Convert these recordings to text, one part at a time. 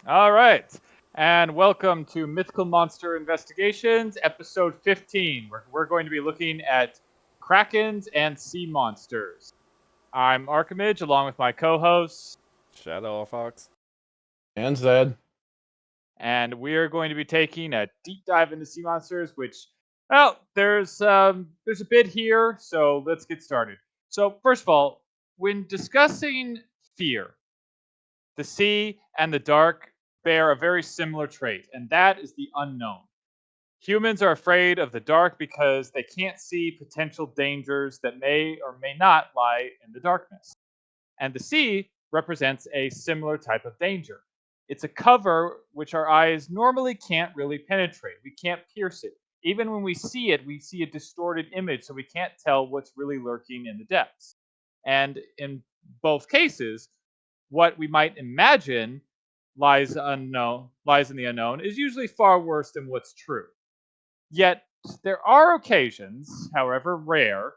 All right. And welcome to Mythical Monster Investigations, episode 15. We're going to be looking at Krakens and sea monsters. I'm Archimage along with my co hosts, Shadow Fox. And Zed. and we are going to be taking a deep dive into sea monsters, which, well, there's a bit here, so let's get started. So, first of all, when discussing fear, the sea and the dark bear a very similar trait, and that is the unknown. Humans are afraid of the dark because they can't see potential dangers that may or may not lie in the darkness. And the sea represents a similar type of danger. It's a cover which our eyes normally can't really penetrate. We can't pierce it. Even when we see a distorted image, so we can't tell what's really lurking in the depths. And in both cases, what we might imagine lies in the unknown is usually far worse than what's true. Yet there are occasions, however rare,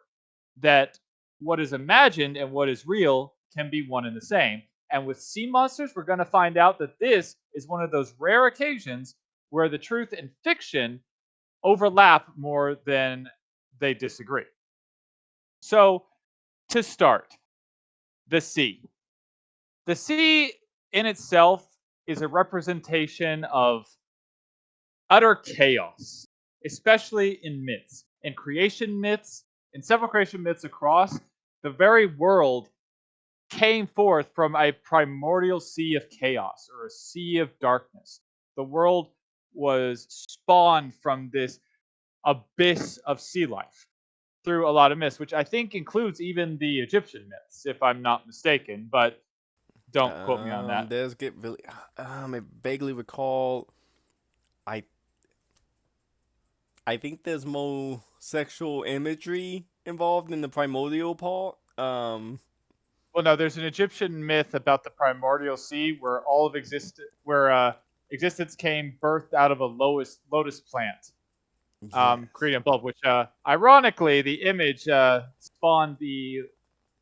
that what is imagined and what is real can be one and the same. And with sea monsters, we're going to find out that this is one of those rare occasions where the truth and fiction overlap more than they disagree. So, to start, the sea. The sea in itself is a representation of utter chaos, especially in myths. In creation myths, in several creation myths across, the very world came forth from a primordial sea of chaos or a sea of darkness. The world was spawned from this abyss of sea life through a lot of myths, which I think includes even the Egyptian myths, if I'm not mistaken, but don't quote me on that. There's get really. I vaguely recall. I I think there's more sexual imagery involved in the primordial part. Well, no, there's an Egyptian myth about the primordial sea where all of existence came birthed out of a lotus plant, Yes. creating a bulb. Which, ironically, the image spawned the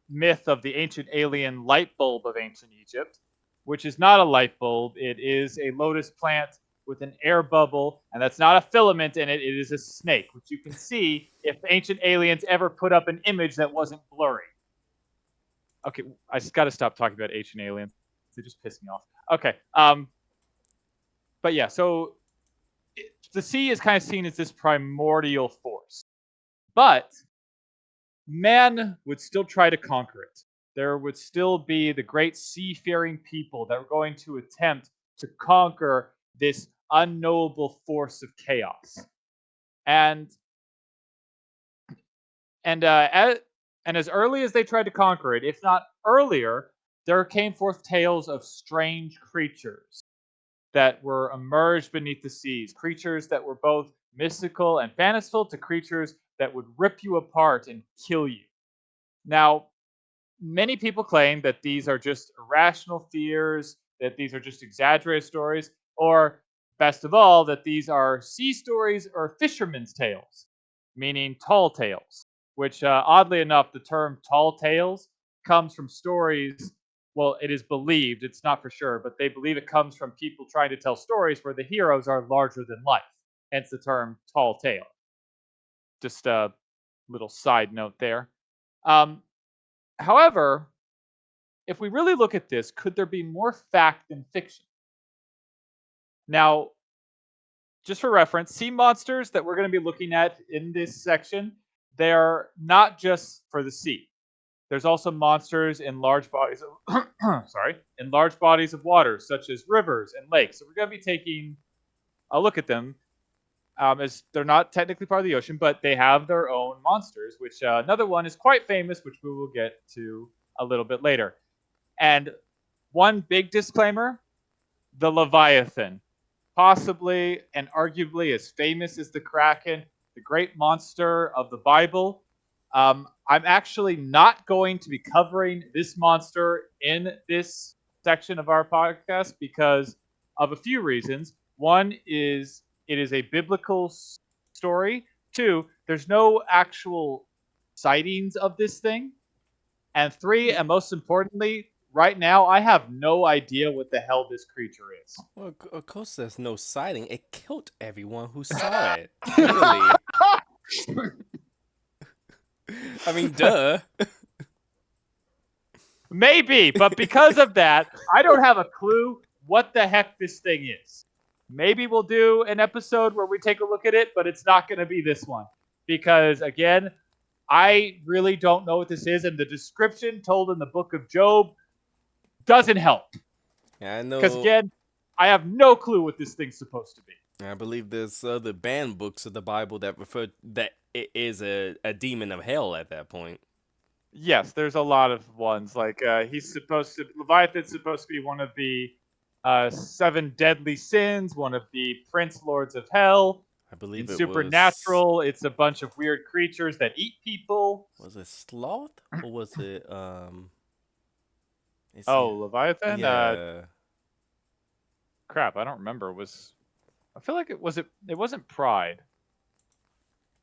myth of the ancient alien light bulb of ancient Egypt, which is not a light bulb. It is a lotus plant with an air bubble, and that's not a filament in it. It is a snake, which you can see if ancient aliens ever put up an image that wasn't blurry. Okay, I just got to stop talking about ancient aliens. They just piss me off. Okay, but yeah, so the sea is kind of seen as this primordial force, but man would still try to conquer it. There would still be the great seafaring people that were going to attempt to conquer this unknowable force of chaos. And and as early as they tried to conquer it, if not earlier, there came forth tales of strange creatures that were emerged beneath the seas, creatures that were both mystical and fanciful to creatures that would rip you apart and kill you. Now, many people claim that these are just irrational fears, that these are just exaggerated stories, or best of all, that these are sea stories or fishermen's tales, meaning tall tales, which, oddly enough, the term tall tales comes from stories. Well, it is believed, it's not for sure, but they believe it comes from people trying to tell stories where the heroes are larger than life, hence the term tall tale. Just a little side note there. Um, However, if we really look at this, could there be more fact than fiction? Now, just for reference, sea monsters that we're going to be looking at in this section, they're not just for the sea. There's also monsters in large bodies of in large bodies of water, such as rivers and lakes. So we're going to be taking a look at them, as they're not technically part of the ocean, but they have their own monsters. Which, another one is quite famous, which we will get to a little bit later. And one big disclaimer: the Leviathan, possibly and arguably as famous as the Kraken, the great monster of the Bible. I'm actually not going to be covering this monster in this section of our podcast because of a few reasons. One is it is a biblical story. Two, there's no actual sightings of this thing. And three, Y- and most importantly, right now, I have no idea what the hell this creature is. Well, of course, there's no sighting. It killed everyone who saw it. Clearly. I mean, duh. Maybe, but because of that, I don't have a clue what the heck this thing is. Maybe we'll do an episode where we take a look at it, but it's not going to be this one. Because, again, I really don't know what this is, and the description told in the book of Job doesn't help. Yeah, I Because, know. again, I have no clue what this thing's supposed to be. I believe there's other banned books of the Bible that refer that it is a demon of hell at that point. Yes, there's a lot of ones. Like, Leviathan's supposed to be one of the 7 deadly sins, one of the prince lords of hell. I believe In it was. Supernatural, it's a bunch of weird creatures that eat people. Was it sloth or was it It's Leviathan? Yeah. Crap, I don't remember. I feel like it wasn't Pride.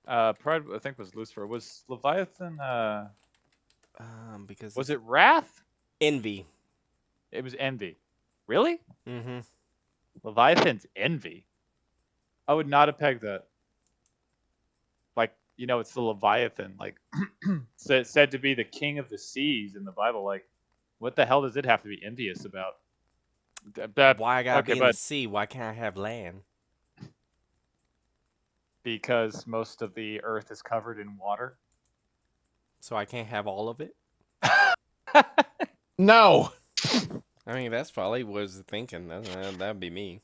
Pride, I think, was Lucifer. Was Leviathan, Because was it Wrath? envy. It was Envy. Really? Mm-hmm. Leviathan's Envy? I would not have pegged that. Like, it's the Leviathan, like, said to be the king of the seas in the Bible. Like, what the hell does it have to be envious about? Why I gotta be in the but sea? Why can't I have land? because most of the earth is covered in water. So I can't have all of it? No. I mean, that's probably what I was thinking. That'd be me.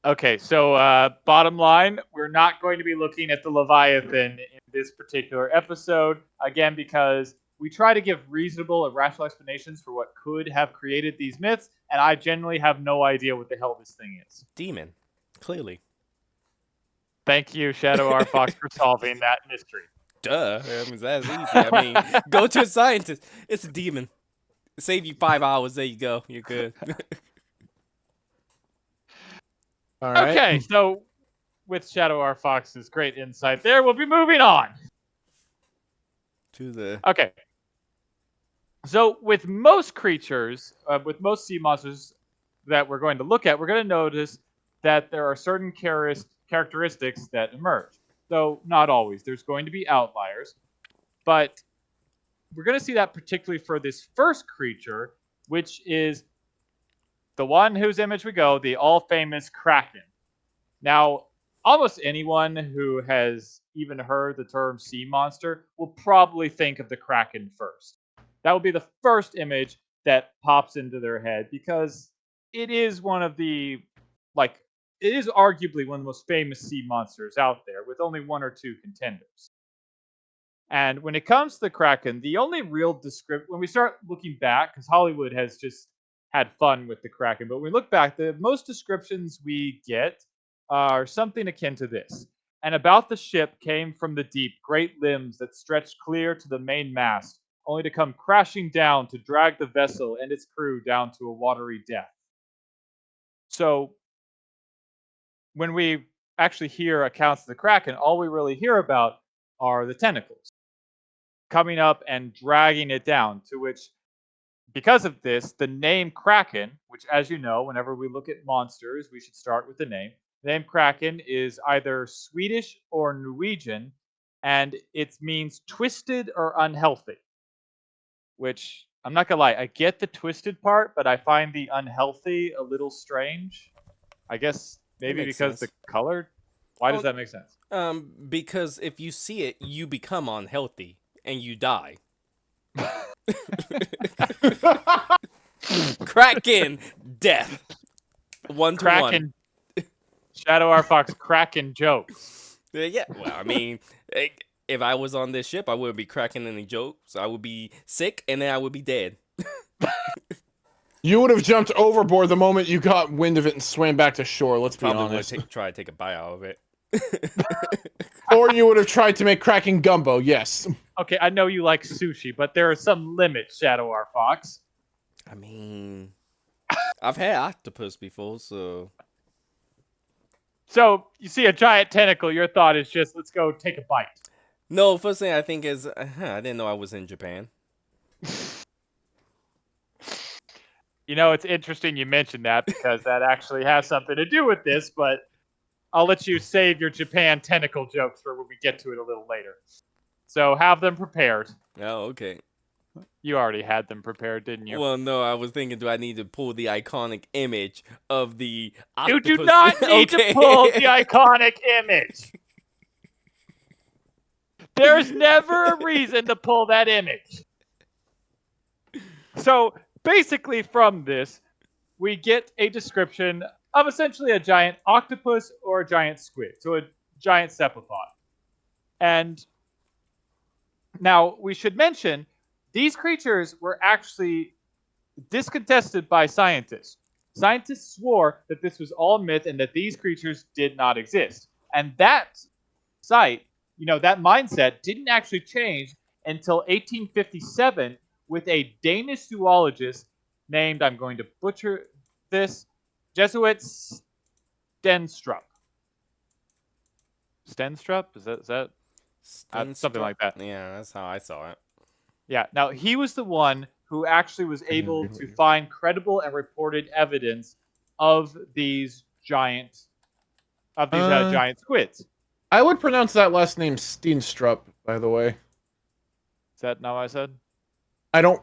Okay, so bottom line, we're not going to be looking at the Leviathan in this particular episode, again, because we try to give reasonable and rational explanations for what could have created these myths, and I genuinely have no idea what the hell this thing is. Demon. Clearly. Thank you, Shadow R. Fox, for solving that mystery. Duh. I mean, that's easy. I mean, go to a scientist. It's a demon. Save you 5 hours. There you go. You're good. All right. Okay, so with Shadow R. Fox's great insight there, we'll be moving on. To the... Okay. So with most creatures, with most sea monsters that we're going to look at, we're going to notice that there are certain characteristics that emerge. Though not always. There's going to be outliers. But we're going to see that particularly for this first creature, which is the one whose image we go, the all-famous Kraken. Now, almost anyone who has even heard the term sea monster will probably think of the Kraken first. That will be the first image that pops into their head because it is one of the, it is arguably one of the most famous sea monsters out there with only 1 or 2 contenders. And when it comes to the Kraken, the only real description, when we start looking back, because Hollywood has just had fun with the Kraken, but when we look back, the most descriptions we get are something akin to this. And about the ship came from the deep great limbs that stretched clear to the main mast, only to come crashing down to drag the vessel and its crew down to a watery death. So when we actually hear accounts of the Kraken, all we really hear about are the tentacles coming up and dragging it down, to which, because of this, the name Kraken, which, as you know, whenever we look at monsters, we should start with the name. The name Kraken is either Swedish or Norwegian, and it means twisted or unhealthy, which, I'm not gonna lie, I get the twisted part, but I find the unhealthy a little strange. I guess maybe because the color. Why does that make sense? Because if you see it, you become unhealthy and you die. Kraken death. 1 to Kraken. 1. Shadow R. Fox Kraken jokes. Yeah. Well, I mean, if I was on this ship, I wouldn't be cracking any jokes. I would be sick, and then I would be dead. You would have jumped overboard the moment you got wind of it and swam back to shore, let's be Probably honest. would try to take a bite out of it. Or you would have tried to make Kraken gumbo, yes. Okay, I know you like sushi, but there are some limits, Shadow R. Fox. I mean, I've had octopus before, so... So, you see a giant tentacle, your thought is just, let's go take a bite. No, first thing I think is, I didn't know I was in Japan. You know, it's interesting you mentioned that because that actually has something to do with this, but I'll let you save your Japan tentacle jokes for when we get to it a little later. So have them prepared. Oh, okay. You already had them prepared, didn't you? Well, no, I was thinking, do I need to pull the iconic image of the You do octopus? not need to pull the iconic image. There's never a reason to pull that image. So basically, from this, we get a description of essentially a giant octopus or a giant squid, so a giant cephalopod. And now we should mention these creatures were actually discontested by scientists. Scientists swore that this was all myth and that these creatures did not exist. And that that mindset didn't actually change until 1857 with a Danish zoologist named, I'm going to butcher this, Jesuit Stenstrup. Stenstrup? Is that something like that? Yeah, that's how I saw it. Yeah. Now he was the one who actually was able to find credible and reported evidence of these giant giant squids. I would pronounce that last name Steenstrup, by the way. Is that not what I said?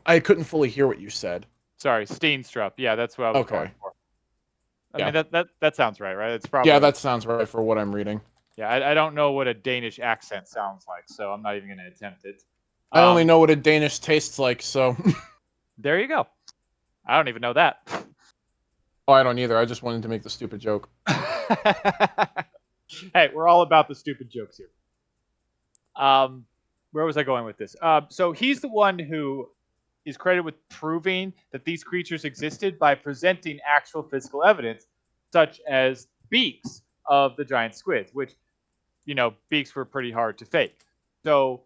I couldn't fully hear what you said. Sorry, Steenstrup. Yeah, that's what I was going for. I mean that sounds right? It's probably Yeah, that sounds right for what I'm reading. Yeah, I don't know what a Danish accent sounds like, so I'm not even going to attempt it. I only know what a Danish tastes like, so. There you go. I don't even know that. Oh, I don't either. I just wanted to make the stupid joke. Hey, we're all about the stupid jokes here. Where was I going with this? So he's the one who is credited with proving that these creatures existed by presenting actual physical evidence, such as beaks of the giant squids, which, beaks were pretty hard to fake. So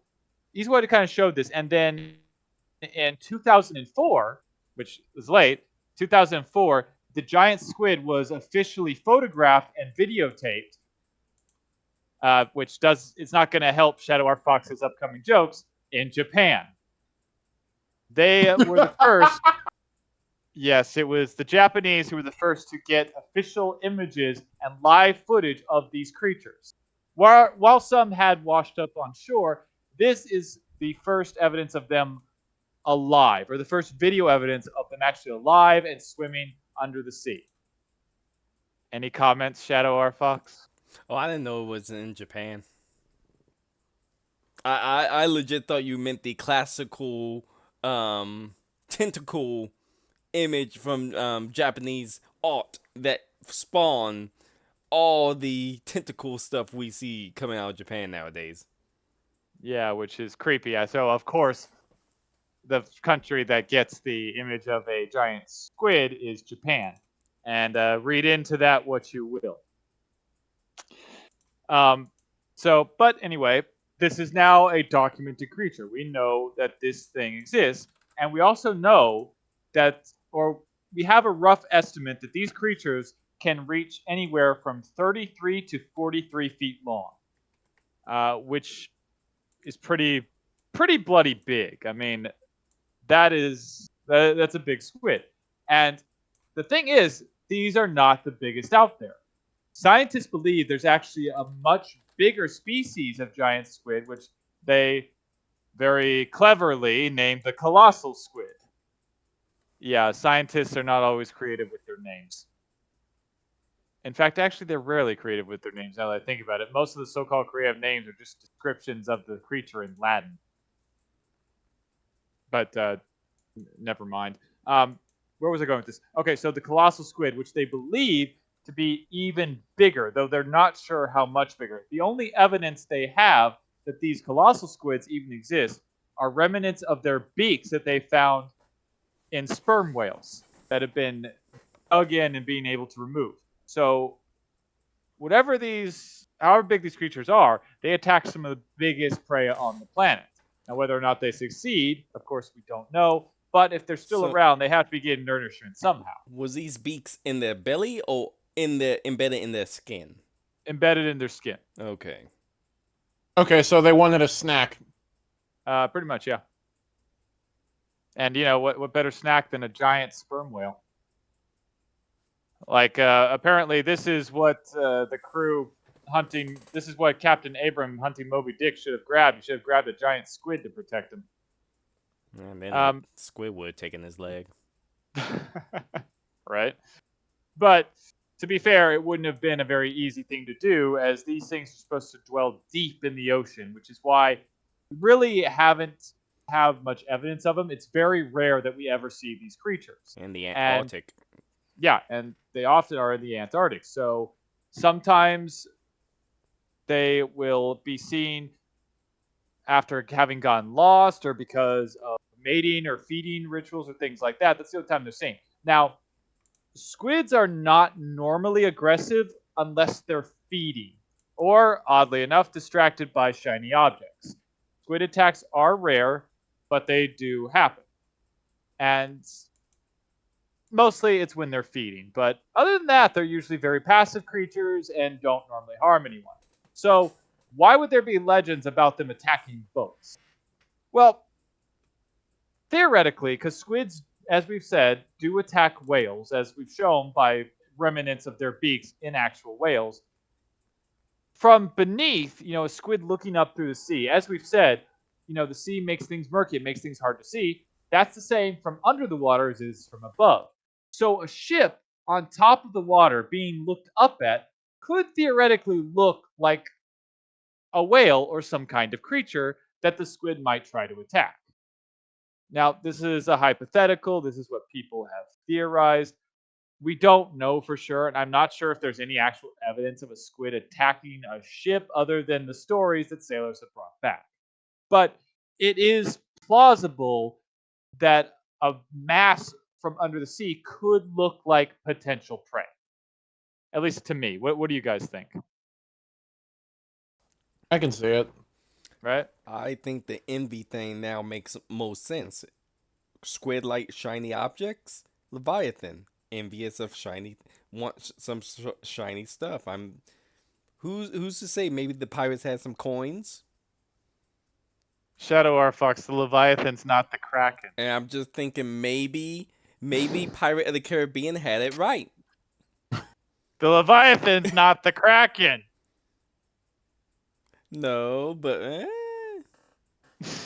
he's the one who kind of showed this. And then in 2004, which was late, 2004, the giant squid was officially photographed and videotaped, which it's not going to help Shadow R. Fox's upcoming jokes, in Japan. They were the first. Yes, it was the Japanese who were the first to get official images and live footage of these creatures. While some had washed up on shore, this is the first evidence of them alive, or the first video evidence of them actually alive and swimming under the sea. Any comments, Shadow R. Fox? Oh, I didn't know it was in Japan. I legit thought you meant the classical tentacle image from Japanese art that spawned all the tentacle stuff we see coming out of Japan nowadays. Yeah, which is creepy. So, of course, the country that gets the image of a giant squid is Japan. And read into that what you will. But anyway, this is now a documented creature. We know that this thing exists. And we also know we have a rough estimate that these creatures can reach anywhere from 33 to 43 feet long, which is pretty bloody big. I mean, that's a big squid. And the thing is, these are not the biggest out there. Scientists believe there's actually a much bigger species of giant squid, which they very cleverly named the colossal squid. Yeah, scientists are not always creative with their names. In fact, actually, they're rarely creative with their names, now that I think about it. Most of the so-called creative names are just descriptions of the creature in Latin. But never mind. Where was I going with this? Okay, so the colossal squid, which they believe to be even bigger, though they're not sure how much bigger. The only evidence they have that these colossal squids even exist are remnants of their beaks that they found in sperm whales that have been dug in and being able to remove. So however big these creatures are, they attack some of the biggest prey on the planet. Now, whether or not they succeed, of course, we don't know. But if they're still around, they have to be getting nourishment somehow. Was these beaks in their belly or embedded in their skin? Embedded in their skin. Okay. Okay, so they wanted a snack. Pretty much, yeah. And what better snack than a giant sperm whale? Like apparently this is what the crew hunting. This is what Captain Abram hunting Moby Dick should have grabbed. He should have grabbed a giant squid to protect him. And then that Squidward taking his leg. Right? But to be fair, it wouldn't have been a very easy thing to do, as these things are supposed to dwell deep in the ocean, which is why we really haven't have much evidence of them. It's very rare that we ever see these creatures. And the And Antarctic. yeah, and they often are in the Antarctic. So sometimes they will be seen after having gone lost or because of mating or feeding rituals or things like that. That's the only time they're seen. Now, squids are not normally aggressive unless they're feeding or, oddly enough, distracted by shiny objects. Squid attacks are rare, but they do happen. And mostly it's when they're feeding. But other than that, they're usually very passive creatures and don't normally harm anyone. So, why would there be legends about them attacking boats? Well, theoretically, because squids, as we've said, do attack whales, as we've shown by remnants of their beaks in actual whales. From beneath, a squid looking up through the sea, as we've said, the sea makes things murky, it makes things hard to see. That's the same from under the water as it is from above. So a ship on top of the water being looked up at could theoretically look like a whale or some kind of creature that the squid might try to attack. Now, this is a hypothetical. This is what people have theorized. We don't know for sure, and I'm not sure if there's any actual evidence of a squid attacking a ship other than the stories that sailors have brought back. But it is plausible that a mass from under the sea could look like potential prey. At least to me. What do you guys think? I can see it. Right? I think the envy thing now makes most sense. Squid like shiny objects. Leviathan, envious of shiny, wants some shiny stuff. Who's to say? Maybe the pirates had some coins. Shadow Arfox, the Leviathan's not the Kraken. And I'm just thinking maybe Pirate of the Caribbean had it right. The Leviathan's not the Kraken. No, but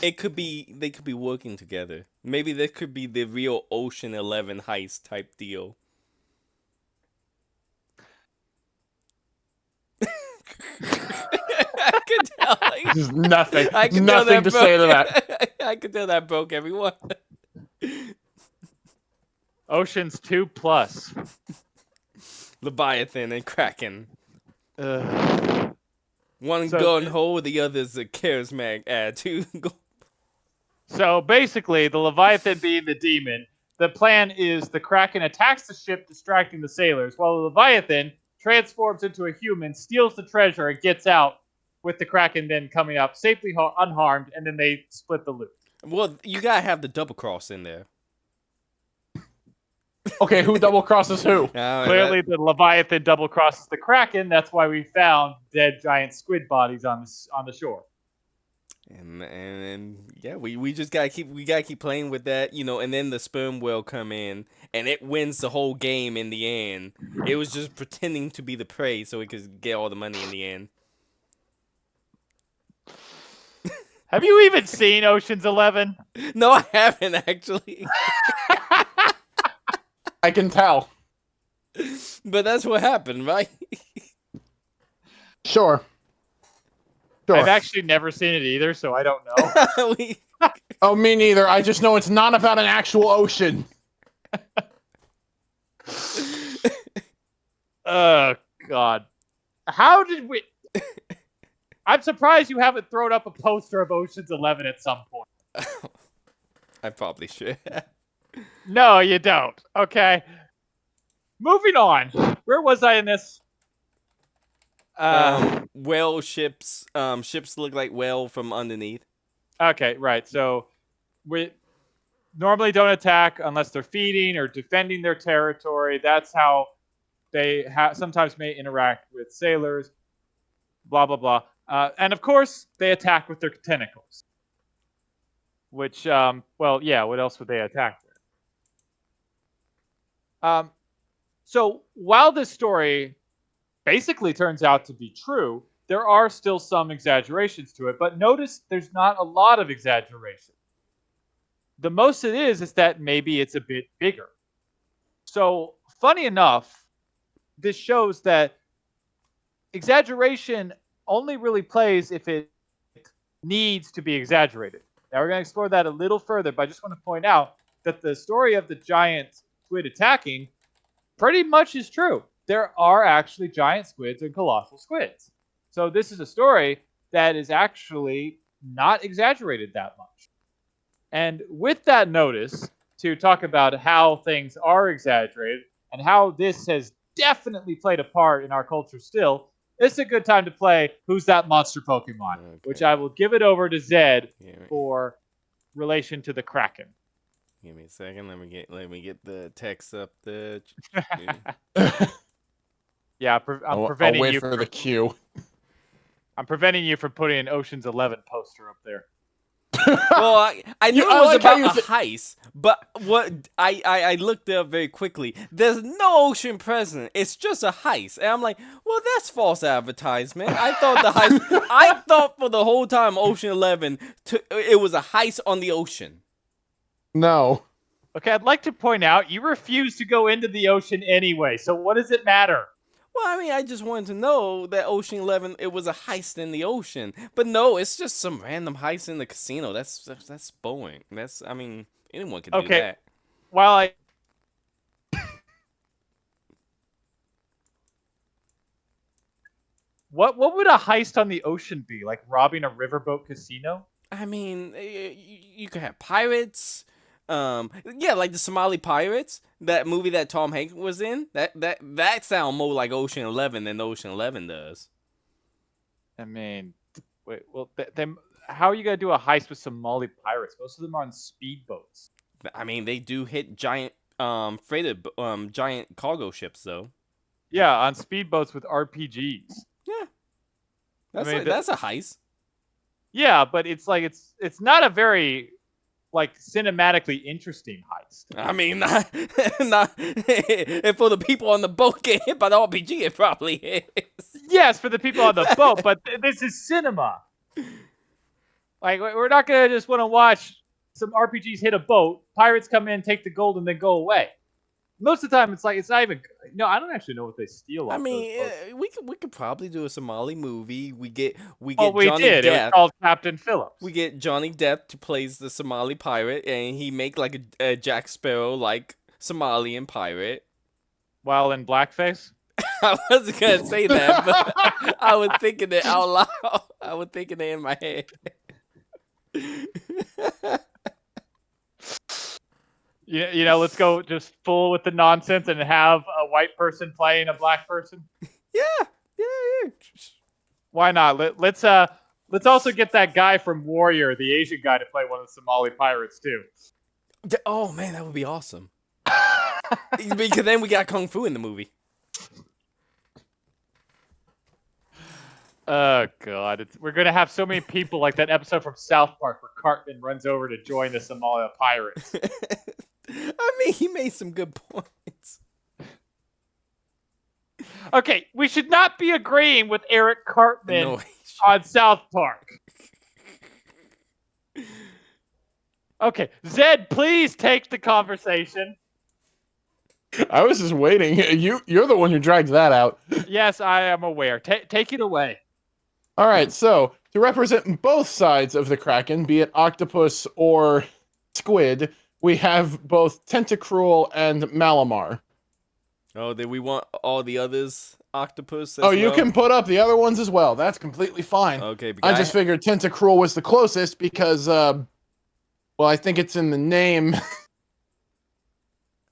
it could be they could be working together. Maybe this could be the real Ocean 11 heist type deal. I could tell. There's nothing. I could tell Nothing that to say to that. broke. I could tell that broke everyone. Ocean's 2+. Leviathan and Kraken. Ugh. One So- gun hole, the other's a charismatic attitude. So basically, the Leviathan being the demon, the plan is the Kraken attacks the ship, distracting the sailors, while the Leviathan transforms into a human, steals the treasure, and gets out, with the Kraken then coming up safely unharmed, and then they split the loot. Well, you gotta have the double cross in there. Okay, who double crosses who? Clearly, the Leviathan double crosses the Kraken. That's why we found dead giant squid bodies on the shore. And yeah, we just gotta keep playing with that, and then the sperm whale come in and it wins the whole game in the end. It was just pretending to be the prey so it could get all the money in the end. Have you even seen Ocean's 11? No, I haven't actually. I can tell. But that's what happened, right? Sure. Sure. I've actually never seen it either, so I don't know. Oh, me neither. I just know it's not about an actual ocean. Oh, God. How did we... I'm surprised you haven't thrown up a poster of Ocean's 11 at some point. I probably should. No, you don't. Okay. Moving on. Where was I in this? Whale ships. Ships look like whale from underneath. Okay, right. So we normally don't attack unless they're feeding or defending their territory. That's how they sometimes may interact with sailors. Blah, blah, blah. And of course, they attack with their tentacles. Which, well, yeah. What else would they attack there? So while this story basically turns out to be true, there are still some exaggerations to it. But notice there's not a lot of exaggeration. The most it is that maybe it's a bit bigger. So funny enough, this shows that exaggeration only really plays if it needs to be exaggerated. Now we're going to explore that a little further, but I just want to point out that the story of the giant squid attacking pretty much is true. There are actually giant squids and colossal squids. So this is a story that is actually not exaggerated that much. And with that notice, to talk about how things are exaggerated and how this has definitely played a part in our culture still, it's a good time to play Who's That Monster Pokemon, which I will give it over to Zed for relation to the Kraken. Give me a second. Let me get the text up. The yeah, I'll preventing wait you for the cue. I'm preventing you from putting an Ocean's 11 poster up there. Well, I knew I it was like about how a heist, but what I looked it up very quickly. There's no ocean present. It's just a heist, and I'm like, well, that's false advertisement. I thought the heist. I thought for the whole time Ocean 11, it was a heist on the ocean. No. Okay, I'd like to point out you refuse to go into the ocean anyway. So what does it matter? Well, I mean, I just wanted to know that Ocean 11, it was a heist in the ocean. But no, it's just some random heist in the casino. That's boring. I mean, anyone can do that. While I... What would a heist on the ocean be? Like robbing a riverboat casino? I mean, you could have pirates. Yeah, like the Somali Pirates, that movie that Tom Hanks was in. That sound more like Ocean 11 than Ocean 11 does. I mean, wait, well, how are you gonna do a heist with Somali pirates? Most of them are on speedboats. I mean, they do hit giant giant cargo ships though. Yeah, on speedboats with RPGs. Yeah, that's a heist. Yeah, but it's like it's not a very like cinematically interesting heist. I mean, not if for the people on the boat get hit by the RPG, it probably is. Yes, for the people on the boat, but this is cinema. Like we're not gonna just want to watch some RPGs hit a boat, pirates come in, take the gold, and then go away. Most of the time, it's not even. No, I don't actually know what they steal. I mean, we could probably do a Somali movie. We get we Johnny did. Depp. It was called Captain Phillips. We get Johnny Depp to plays the Somali pirate, and he make like a Jack Sparrow like Somalian pirate. While in blackface. I wasn't gonna say that, but I was thinking it out loud. I was thinking it in my head. You know, let's go just full with the nonsense and have a white person playing a black person. Yeah. Why not? Let's also get that guy from Warrior, the Asian guy, to play one of the Somali pirates too. Oh man, that would be awesome. Because then we got Kung Fu in the movie. Oh god, we're gonna have so many people like that episode from South Park where Cartman runs over to join the Somali pirates. I mean, he made some good points. Okay, we should not be agreeing with Eric Cartman on South Park. Okay, Zed, please take the conversation. I was just waiting. You're the one who dragged that out. Yes, I am aware. Take it away. All right, so to represent both sides of the Kraken, be it octopus or squid, we have both Tentacruel and Malamar. Oh, did we want all the others octopus as well? You can put up the other ones as well. That's completely fine. Okay, I just figured Tentacruel was the closest because, well, I think it's in the name.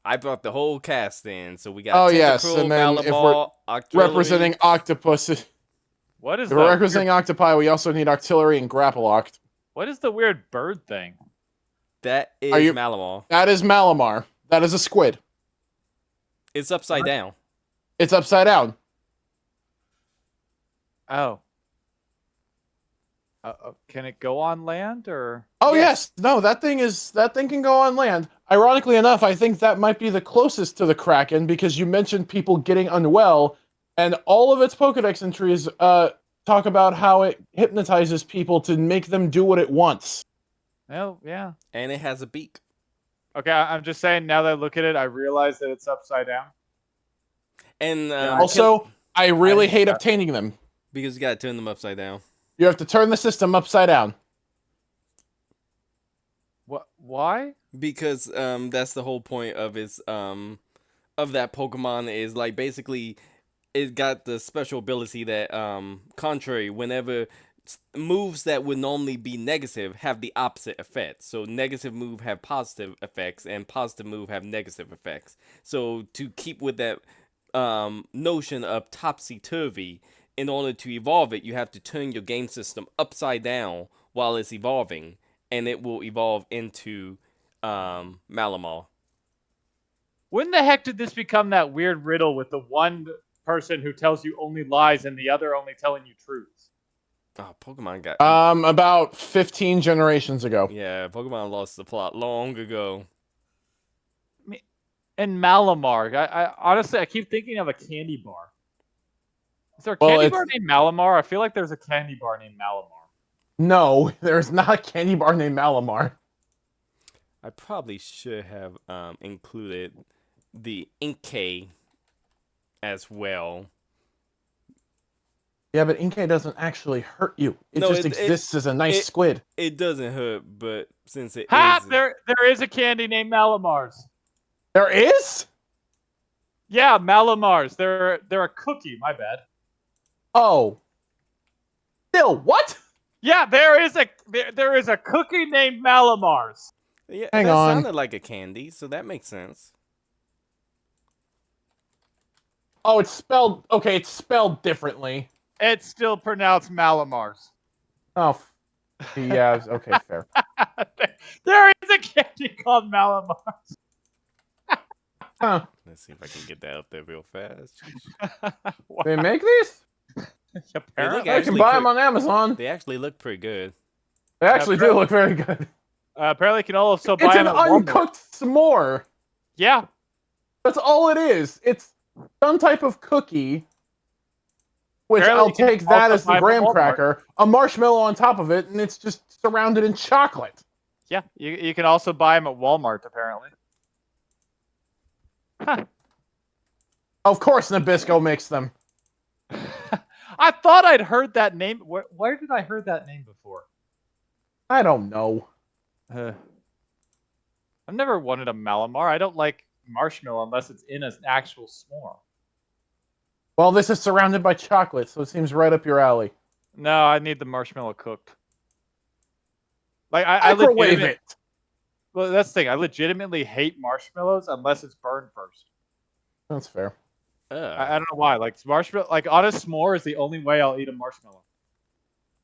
I brought the whole cast in, so we got Tentacruel, yes, and then Malamar, if we're representing octopus, what is if we're representing octopi, we also need Octillery and Grapploct. What is the weird bird thing? That is Malamar. That is Malamar. That is a squid. It's upside down. It's upside down. Oh. Can it go on land or? Oh yes, no, that thing can go on land. Ironically enough, I think that might be the closest to the Kraken because you mentioned people getting unwell, and all of its Pokedex entries talk about how it hypnotizes people to make them do what it wants. Oh, yeah. And it has a beak. Okay, I'm just saying. Now that I look at it, I realize that it's upside down. And Also, I really hate obtaining them. because you gotta turn them upside down. You have to turn the system upside down. What? Why? Because that's the whole point of its of that Pokemon is like basically it got the special ability that contrary whenever moves that would normally be negative have the opposite effect. So negative move have positive effects and positive move have negative effects. So to keep with that notion of topsy-turvy, in order to evolve it, you have to turn your game system upside down while it's evolving, and it will evolve into Malamar. When the heck did this become that weird riddle with the one person who tells you only lies and the other only telling you truths? Oh, Pokemon got About 15 generations ago. yeah, Pokemon lost the plot long ago. And Malamar, I honestly I keep thinking of a candy bar. Is there a Well, candy bar named Malamar? I feel like there's a candy bar named Malamar. No, there's not a candy bar named Malamar. I probably should have included the Inkay as well. Yeah, but Inkay doesn't actually hurt you. It No, just exists as a nice squid. It doesn't hurt, but since it Ha! is, There is a candy named Malamars. There is? Yeah, Malamars. They're a cookie. My bad. Oh. Still, what? Yeah, there is a cookie named Malamars. yeah, Hang that on. sounded like a candy, so that makes sense. Oh, it's spelled differently. It's still pronounced Malamars. Oh, yeah, okay, fair. There is a candy called Malamars. Huh. Let's see if I can get that up there real fast. Wow. They make these? Apparently. I can buy them on Amazon. They actually look pretty good. They actually do look very good. Apparently, you can also buy It's an them at Walmart. uncooked s'more. Yeah. That's all it is. It's some type of cookie, which Apparently I'll take that as the buy them at graham Walmart. cracker, a marshmallow on top of it, and it's just surrounded in chocolate. Yeah, you can also buy them at Walmart, apparently. Huh. Of course Nabisco makes them. I thought I'd heard that name. Where did I heard that name before? I don't know. I've never wanted a Malamar. I don't like marshmallow unless it's in an actual s'more. Well, this is surrounded by chocolate, so it seems right up your alley. No, I need the marshmallow cooked. Like I Microwave it. Well, that's the thing. I legitimately hate marshmallows unless it's burned first. That's fair. I don't know why. Like marshmallow, like on a s'more is the only way I'll eat a marshmallow.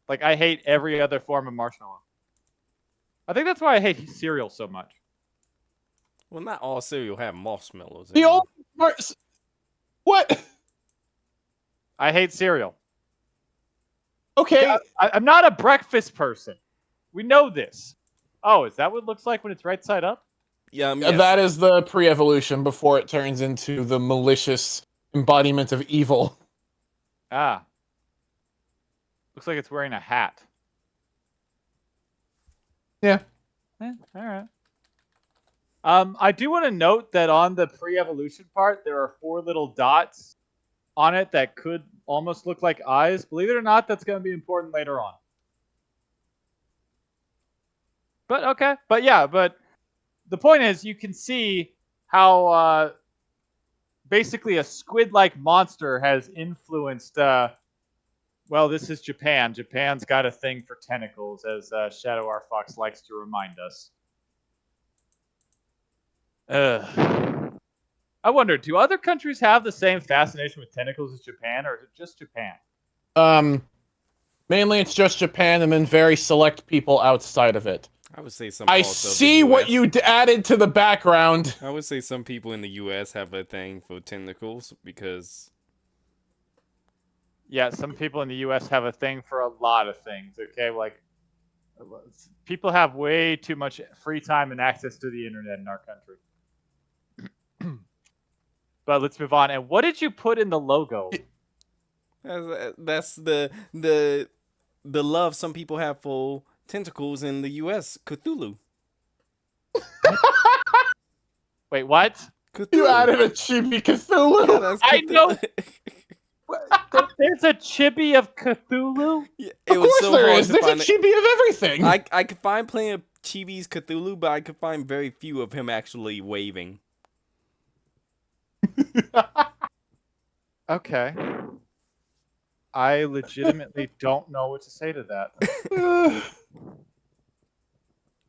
Like I hate every other form of marshmallow. I think that's why I hate cereal so much. Well, not all cereal have marshmallows. The old what? I hate cereal. Okay. I'm not a breakfast person. We know this. Oh, is that what it looks like when it's right side up? Yeah, yes. That is the pre-evolution before it turns into the malicious embodiment of evil. Ah. Looks like it's wearing a hat. Yeah. All right. I do want to note that on the pre-evolution part, there are 4 little dots on it that could almost look like eyes. Believe it or not, that's going to be important later on. But okay. But yeah, but the point is you can see how basically a squid-like monster has influenced well, this is Japan. Japan's got a thing for tentacles, as Shadow R. Fox likes to remind us. I wonder, do other countries have the same fascination with tentacles as Japan, or is it just Japan? Mainly it's just Japan, and then very select people outside of it. I would say some. I see what you added to the background. I would say some people in the U.S. have a thing for tentacles because Yeah, some people in the U.S. have a thing for a lot of things. Okay, like people have way too much free time and access to the internet in our country. But let's move on. And what did you put in the logo? That's the love some people have for tentacles in the U.S. Cthulhu. What? Wait, what? You Cthulhu. added a chibi Yeah, Cthulhu. that's I Cthulhu. know. There's a chibi of Cthulhu. Yeah, it Of was course so there hard is. to There's a find it. chibi of everything. I could find plenty of Chibi's Cthulhu, but I could find very few of him actually waving. Okay. I legitimately don't know what to say to that.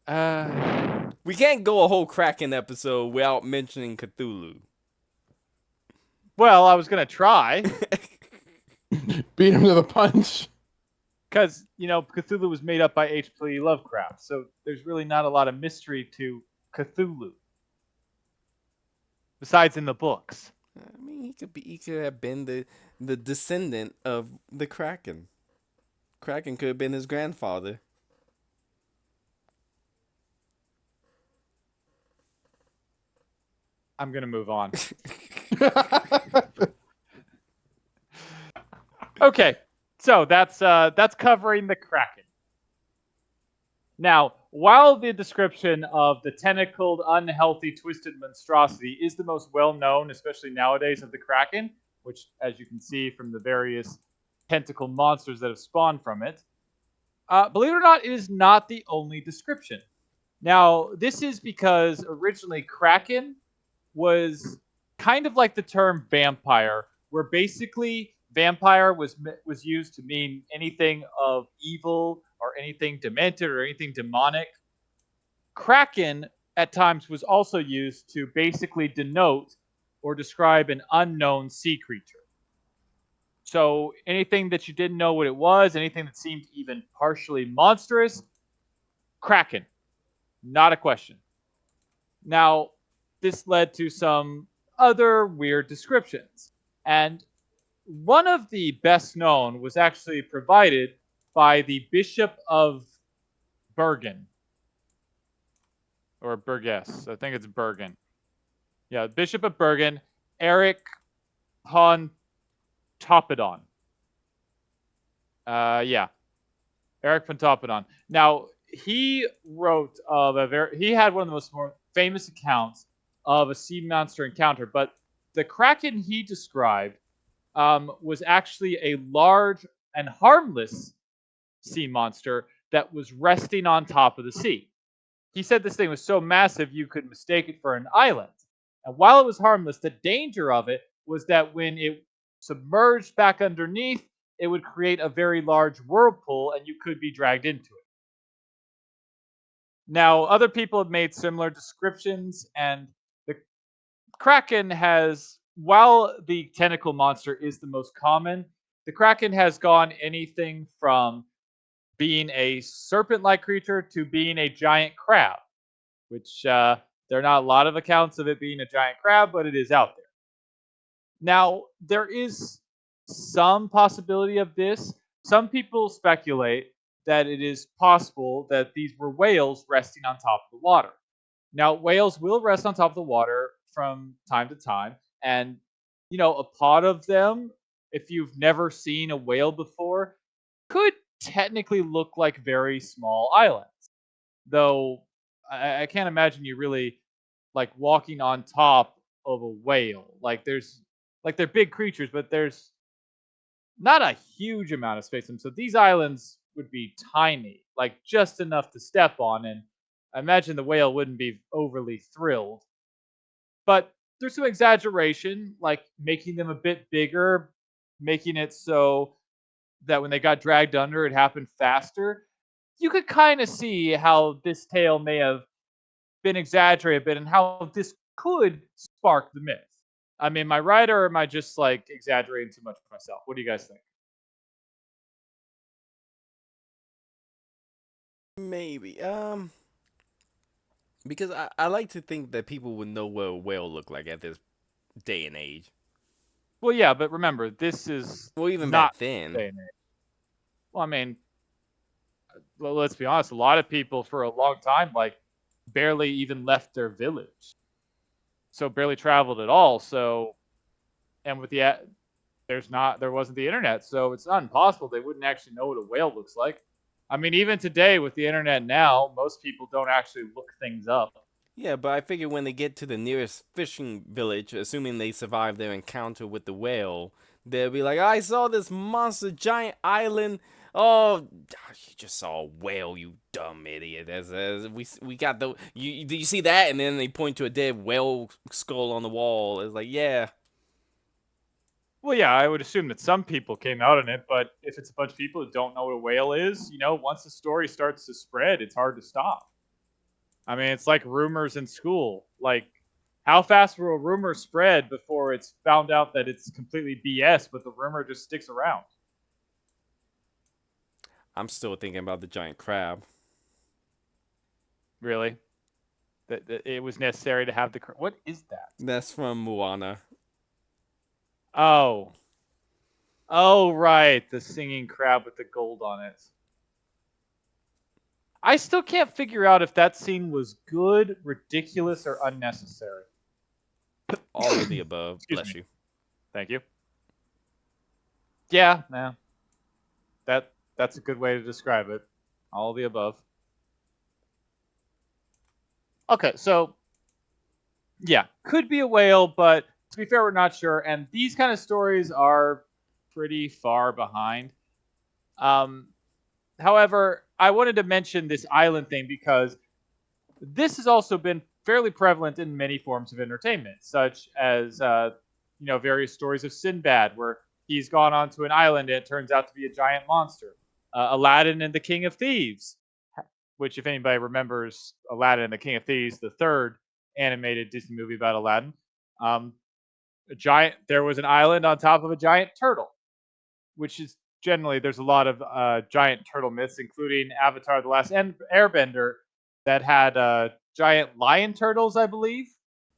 Uh, We can't go a whole Kraken episode without mentioning Cthulhu. well, I was gonna try Beat him to the punch. because Cthulhu was made up by H.P. Lovecraft, so there's really not a lot of mystery to Cthulhu besides in the books. I mean, he could have been the descendant of the Kraken. Kraken could have been his grandfather. I'm gonna move on. Okay, so that's covering the Kraken. Now, while the description of the tentacled, unhealthy, twisted monstrosity is the most well known, especially nowadays, of the Kraken, which, as you can see from the various tentacle monsters that have spawned from it, believe it or not, it is not the only description. Now, this is because originally Kraken was kind of like the term vampire, where basically vampire was used to mean anything of evil or anything demented or anything demonic. Kraken at times was also used to basically denote or describe an unknown sea creature. So anything that you didn't know what it was, anything that seemed even partially monstrous, Kraken, not a question. Now, this led to some other weird descriptions. And one of the best known was actually provided by the Bishop of Bergen, or Burgess. I think it's Bergen. Yeah, Bishop of Bergen, Eric Pontoppidan. Yeah, Eric Pontoppidan. Now, he wrote of he had one of the most more famous accounts of a sea monster encounter, but the Kraken he described was actually a large and harmless sea monster that was resting on top of the sea. He said this thing was so massive you could mistake it for an island. And while it was harmless, the danger of it was that when it submerged back underneath, it would create a very large whirlpool and you could be dragged into it. Now, other people have made similar descriptions, and the Kraken has, while the tentacle monster is the most common, the Kraken has gone anything from being a serpent like creature to being a giant crab, which there are not a lot of accounts of it being a giant crab, but it is out there. Now, there is some possibility of this. Some people speculate that it is possible that these were whales resting on top of the water. Now, whales will rest on top of the water from time to time, and a pod of them, if you've never seen a whale before, could technically look like very small islands. Though I can't imagine you really like walking on top of a whale. Like they're big creatures, but there's not a huge amount of space in them. So these islands would be tiny, like just enough to step on, and I imagine the whale wouldn't be overly thrilled. But there's some exaggeration, like making them a bit bigger, making it so that when they got dragged under, it happened faster. You could kind of see how this tale may have been exaggerated a bit and how this could spark the myth. I mean, am I right or am I just like exaggerating too much myself? What do you guys think? Maybe. Because I like to think that people would know what a whale look like at this day and age. Well, yeah, but remember, this is Well, even not back then. day and age. Well, I mean, let's be honest. A lot of people for a long time, like, barely even left their village, so barely traveled at all. So, and with there wasn't the internet, so it's not impossible they wouldn't actually know what a whale looks like. I mean, even today with the internet now, most people don't actually look things up. Yeah, but I figure when they get to the nearest fishing village, assuming they survive their encounter with the whale, they'll be like, I saw this monster giant island. Oh, you just saw a whale, you dumb idiot. As we got the do you see that? And then they point to a dead whale skull on the wall. It's like, yeah, Well, yeah, I would assume that some people came out on it, but if it's a bunch of people who don't know what a whale is, once the story starts to spread, it's hard to stop. I mean, it's like rumors in school. Like, how fast will a rumor spread before it's found out that it's completely BS, but the rumor just sticks around? I'm still thinking about the giant crab. Really? That it was necessary to have the. What is that? That's from Moana. Oh. Oh, right. The singing crab with the gold on it. I still can't figure out if that scene was good, ridiculous, or unnecessary. All of the above. Excuse Bless me. you. Thank you. Yeah, nah. That's a good way to describe it. All of the above. Okay, so yeah, could be a whale, but to be fair, we're not sure. And these kind of stories are pretty far behind. Um, However, I wanted to mention this island thing because this has also been fairly prevalent in many forms of entertainment, such as various stories of Sinbad, where he's gone onto an island and it turns out to be a giant monster. Aladdin and the King of Thieves, which, if anybody remembers Aladdin and the King of Thieves, the third animated Disney movie about Aladdin, um, there was an island on top of a giant turtle, which is generally there's a lot of giant turtle myths, including Avatar: The Last Airbender, that had giant lion turtles, I believe,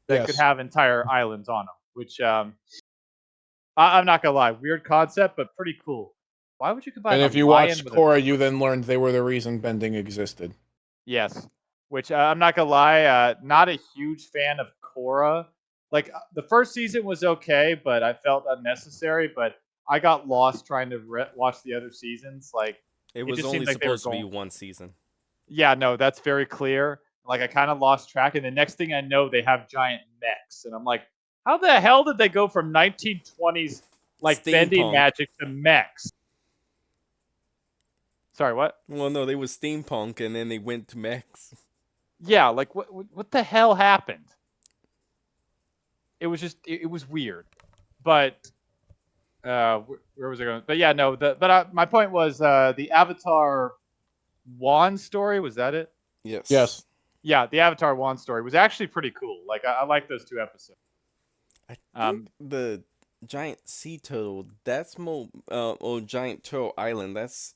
that could Yes. have entire islands on them. Which I'm not gonna lie, weird concept, but pretty cool. Why would you combine And a if you lion watched with a Korra, you then learned they were the reason bending existed. yes? Which I'm not gonna lie, not a huge fan of Korra. Like the first season was okay, but I felt unnecessary. But I got lost trying to watch the other seasons. Like It it was just seemed only like they were supposed to be going. one season. Yeah, no, that's very clear. Like I kind of lost track, and the next thing I know, they have giant mechs, and I'm like, how the hell did they go from 1920s like bending Steampunk. magic to mechs? Sorry, what? Well, no, they was steampunk and then they went to mechs. Yeah, like what the hell happened? It was just it was weird, but where was I going? But yeah, no. My point was the Avatar Wand story. Was that it? Yes. Yes. Yeah, the Avatar Wand story was actually pretty cool. Like I like those two episodes. I think Um, the giant sea turtle, that's or giant turtle island, that's,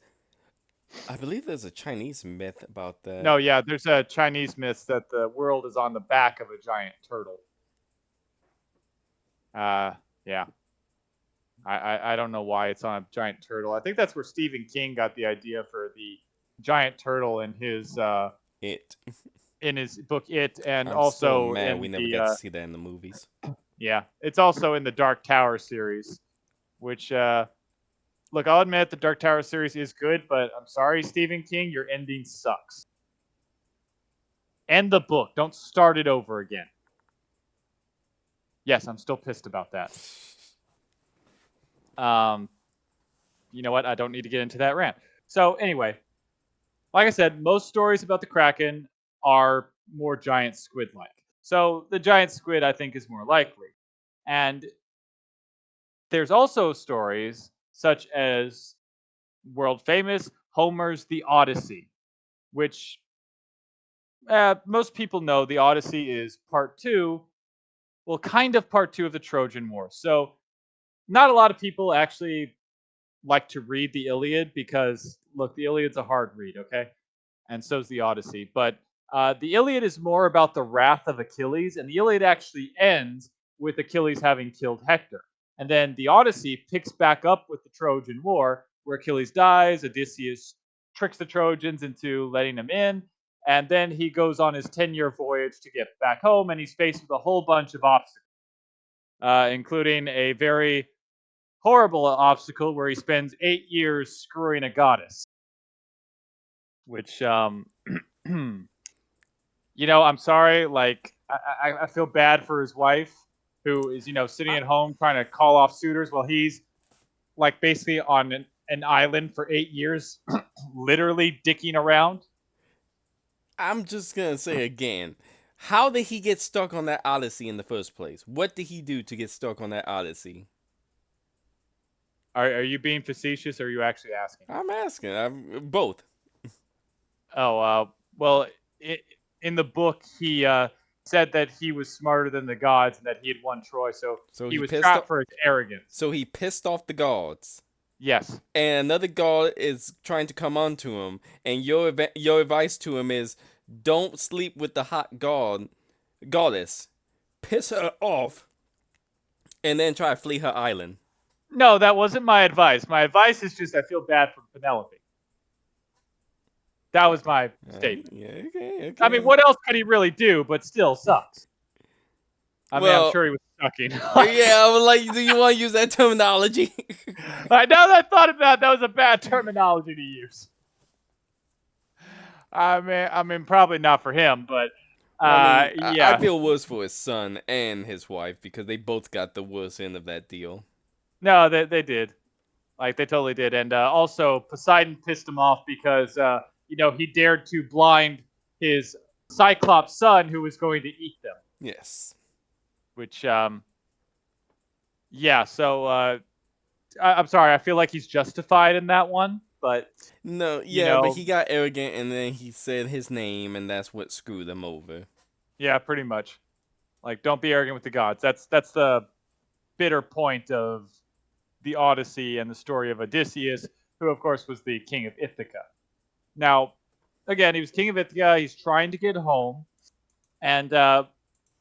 I believe there's a Chinese myth about that. no, yeah, there's a Chinese myth that the world is on the back of a giant turtle. Yeah, I don't know why it's on a giant turtle. I think that's where Stephen King got the idea for the giant turtle It. in his book It, and I'm still also mad we in never the got to see that in the movies. yeah, it's also in the Dark Tower series. Which look, I'll admit the Dark Tower series is good, but I'm sorry, Stephen King, your ending sucks. End the book. Don't start it over again. Yes, I'm still pissed about that. Um, you know what? I don't need to get into that rant. So anyway, like I said, most stories about the Kraken are more giant squid-like. So the giant squid, I think, is more likely. And there's also stories such as world famous Homer's The Odyssey, which most people know the Odyssey is part two, well, kind of part two of the Trojan War. So not a lot of people actually like to read the Iliad because, look, the Iliad's a hard read, okay? And so's the Odyssey. But the Iliad is more about the wrath of Achilles, and the Iliad actually ends with Achilles having killed Hector. And then the Odyssey picks back up with the Trojan War, where Achilles dies, Odysseus tricks the Trojans into letting him in, and then he goes on his 10-year voyage to get back home, and he's faced with a whole bunch of obstacles, including a very horrible obstacle where he spends 8 years screwing a goddess. Which, I'm sorry. Like, I feel bad for his wife, who is, sitting at home trying to call off suitors while he's like basically on an island for 8 years, literally dicking around. I'm just gonna say again, how did he get stuck on that Odyssey in the first place? What did he do to get stuck on that Odyssey? Are you being facetious, or are you actually asking? I'm asking. I'm both. Oh, well, in the book, he said that he was smarter than the gods and that he had won Troy, so So he he was pissed trapped off. for his arrogance. So he pissed off the gods, Yes. and another god is trying to come onto him. And your advice to him is, don't sleep with the hot goddess. Piss her off, and then try to flee her island. No, that wasn't my advice. My advice is just I feel bad for Penelope. That was my statement. Yeah. Okay. I mean, what else could he really do? But still sucks. I mean, I'm sure he was sucking. Yeah, I was like, do you want to use that terminology? Now that I thought about it, that was a bad terminology to use. I mean, probably not for him, but yeah. I feel worse for his son and his wife because they both got the worst end of that deal. No, they did. Like, they totally did. And also, Poseidon pissed him off because, he dared to blind his Cyclops son who was going to eat them. Yes. Which, yeah, so I'm sorry. I feel like he's justified in that one, but No, yeah, but he got arrogant and then he said his name, and that's what screwed him over. Yeah, pretty much. Like, don't be arrogant with the gods. That's the bitter point of the Odyssey and the story of Odysseus, who of course was the king of Ithaca. Now, again, he was king of Ithaca. He's trying to get home, and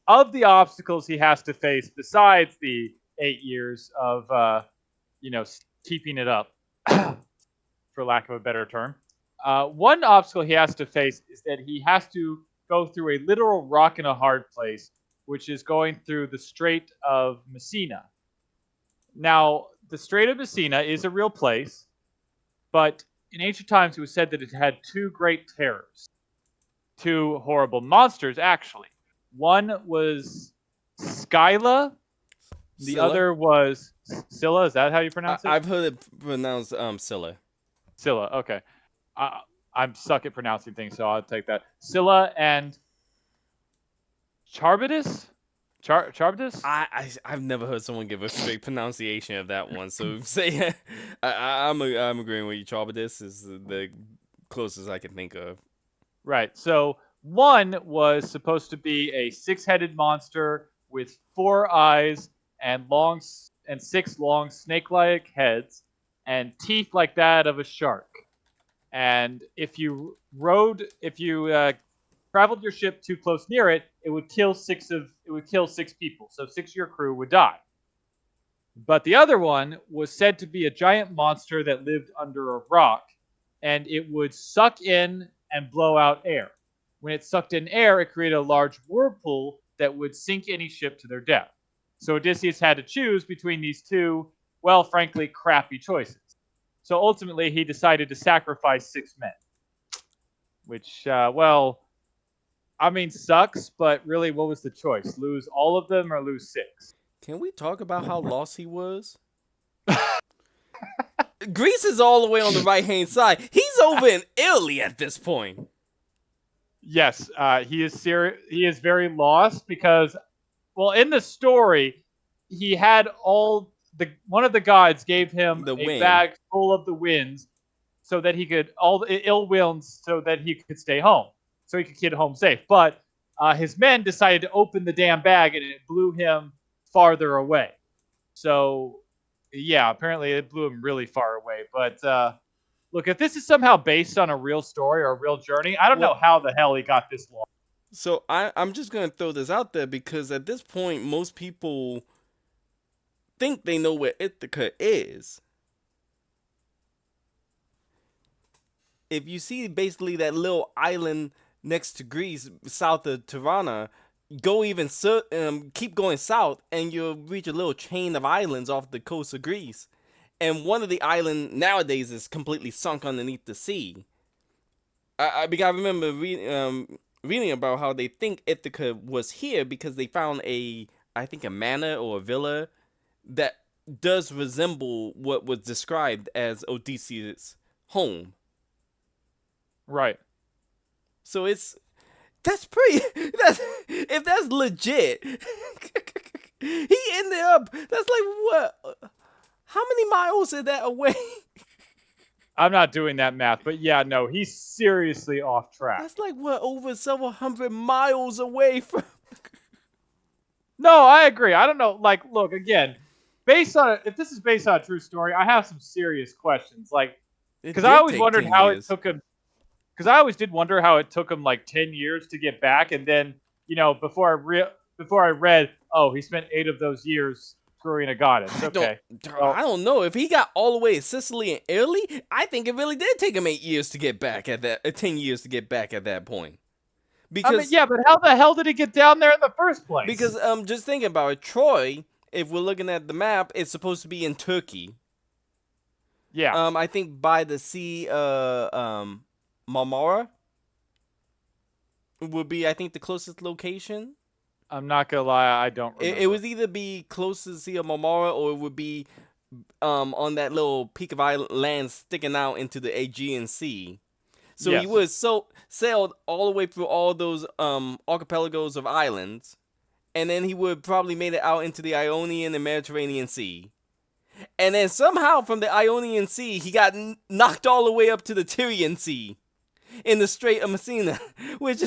of the obstacles he has to face, besides the 8 years of keeping it up, for lack of a better term, one obstacle he has to face is that he has to go through a literal rock and a hard place, which is going through the Strait of Messina. Now, the Strait of Messina is a real place, but in ancient times it was said that it had two great terrors. Two horrible monsters, actually. One was Scylla, the other was Scylla. Is that how you pronounce it? I've heard it pronounced Scylla. Scylla, okay. I'm stuck at pronouncing things, so I'll take that. Scylla and Charybdis? Charybdis? I've never heard someone give a straight pronunciation of that one. So say I'm agreeing with you. Charybdis is the closest I can think of. Right. So one was supposed to be a six-headed monster with 4 eyes and six long snake-like heads and teeth like that of a shark. And if you traveled your ship too close near it, it would kill six people. So 6 of your crew would die. But the other one was said to be a giant monster that lived under a rock, and it would suck in and blow out air. When it sucked in air, it created a large whirlpool that would sink any ship to their death. So Odysseus had to choose between these two, well, frankly, crappy choices. So ultimately, he decided to sacrifice 6 men. Which, I mean, sucks, but really, what was the choice? Lose all of them or lose 6? Can we talk about how lost he was? Greece is all the way on the right-hand side. He's over in Italy at this point. Yes, he is he is very lost because, well, in the story, he had one of the gods gave him a bag full of the winds, so that he could all the ill winds, so that he could stay home, so he could get home safe. But his men decided to open the damn bag, and it blew him farther away. So, yeah, apparently it blew him really far away. But look, if this is somehow based on a real story or a real journey, I don't know how the hell he got this long. So I'm just going to throw this out there because at this point, most people think they know where Ithaca is. If you see basically that little island next to Greece, south of Tirana, go even keep going south, and you'll reach a little chain of islands off the coast of Greece. And one of the island nowadays is completely sunk underneath the sea. Because I remember reading about how they think Ithaca was here because they found I think a manor or a villa that does resemble what was described as Odysseus' home. Right. So that's if that's legit. He ended up. That's like what? How many miles is that away? I'm not doing that math, but yeah, no, he's seriously off track. That's like what, over several hundred miles away from. No, I agree. I don't know. Like, look again, if this is based on a true story, I have some serious questions. Like, because I always wondered how it took him. Because I always did wonder how it took him like 10 years to get back, and then before I read, oh, he spent 8 of those years screwing a goddess. Okay, I don't know if he got all the way to Sicily and Italy. I think it really did take him 8 years to get back at that, 10 years to get back at that point. Because I mean, yeah, but how the hell did he get down there in the first place? Because just thinking about it, Troy, if we're looking at the map, it's supposed to be in Turkey. Yeah. I think by the sea, Marmara would be, I think, the closest location. I'm not gonna lie, I don't remember. It would either be close to the Sea of Marmara, or it would be on that little peak of land sticking out into the Aegean Sea. So yes. He would sailed all the way through all those archipelagos of islands, and then he would probably made it out into the Ionian and Mediterranean Sea. And then somehow from the Ionian Sea, he got knocked all the way up to the Tyrian Sea in the Strait of Messina, which.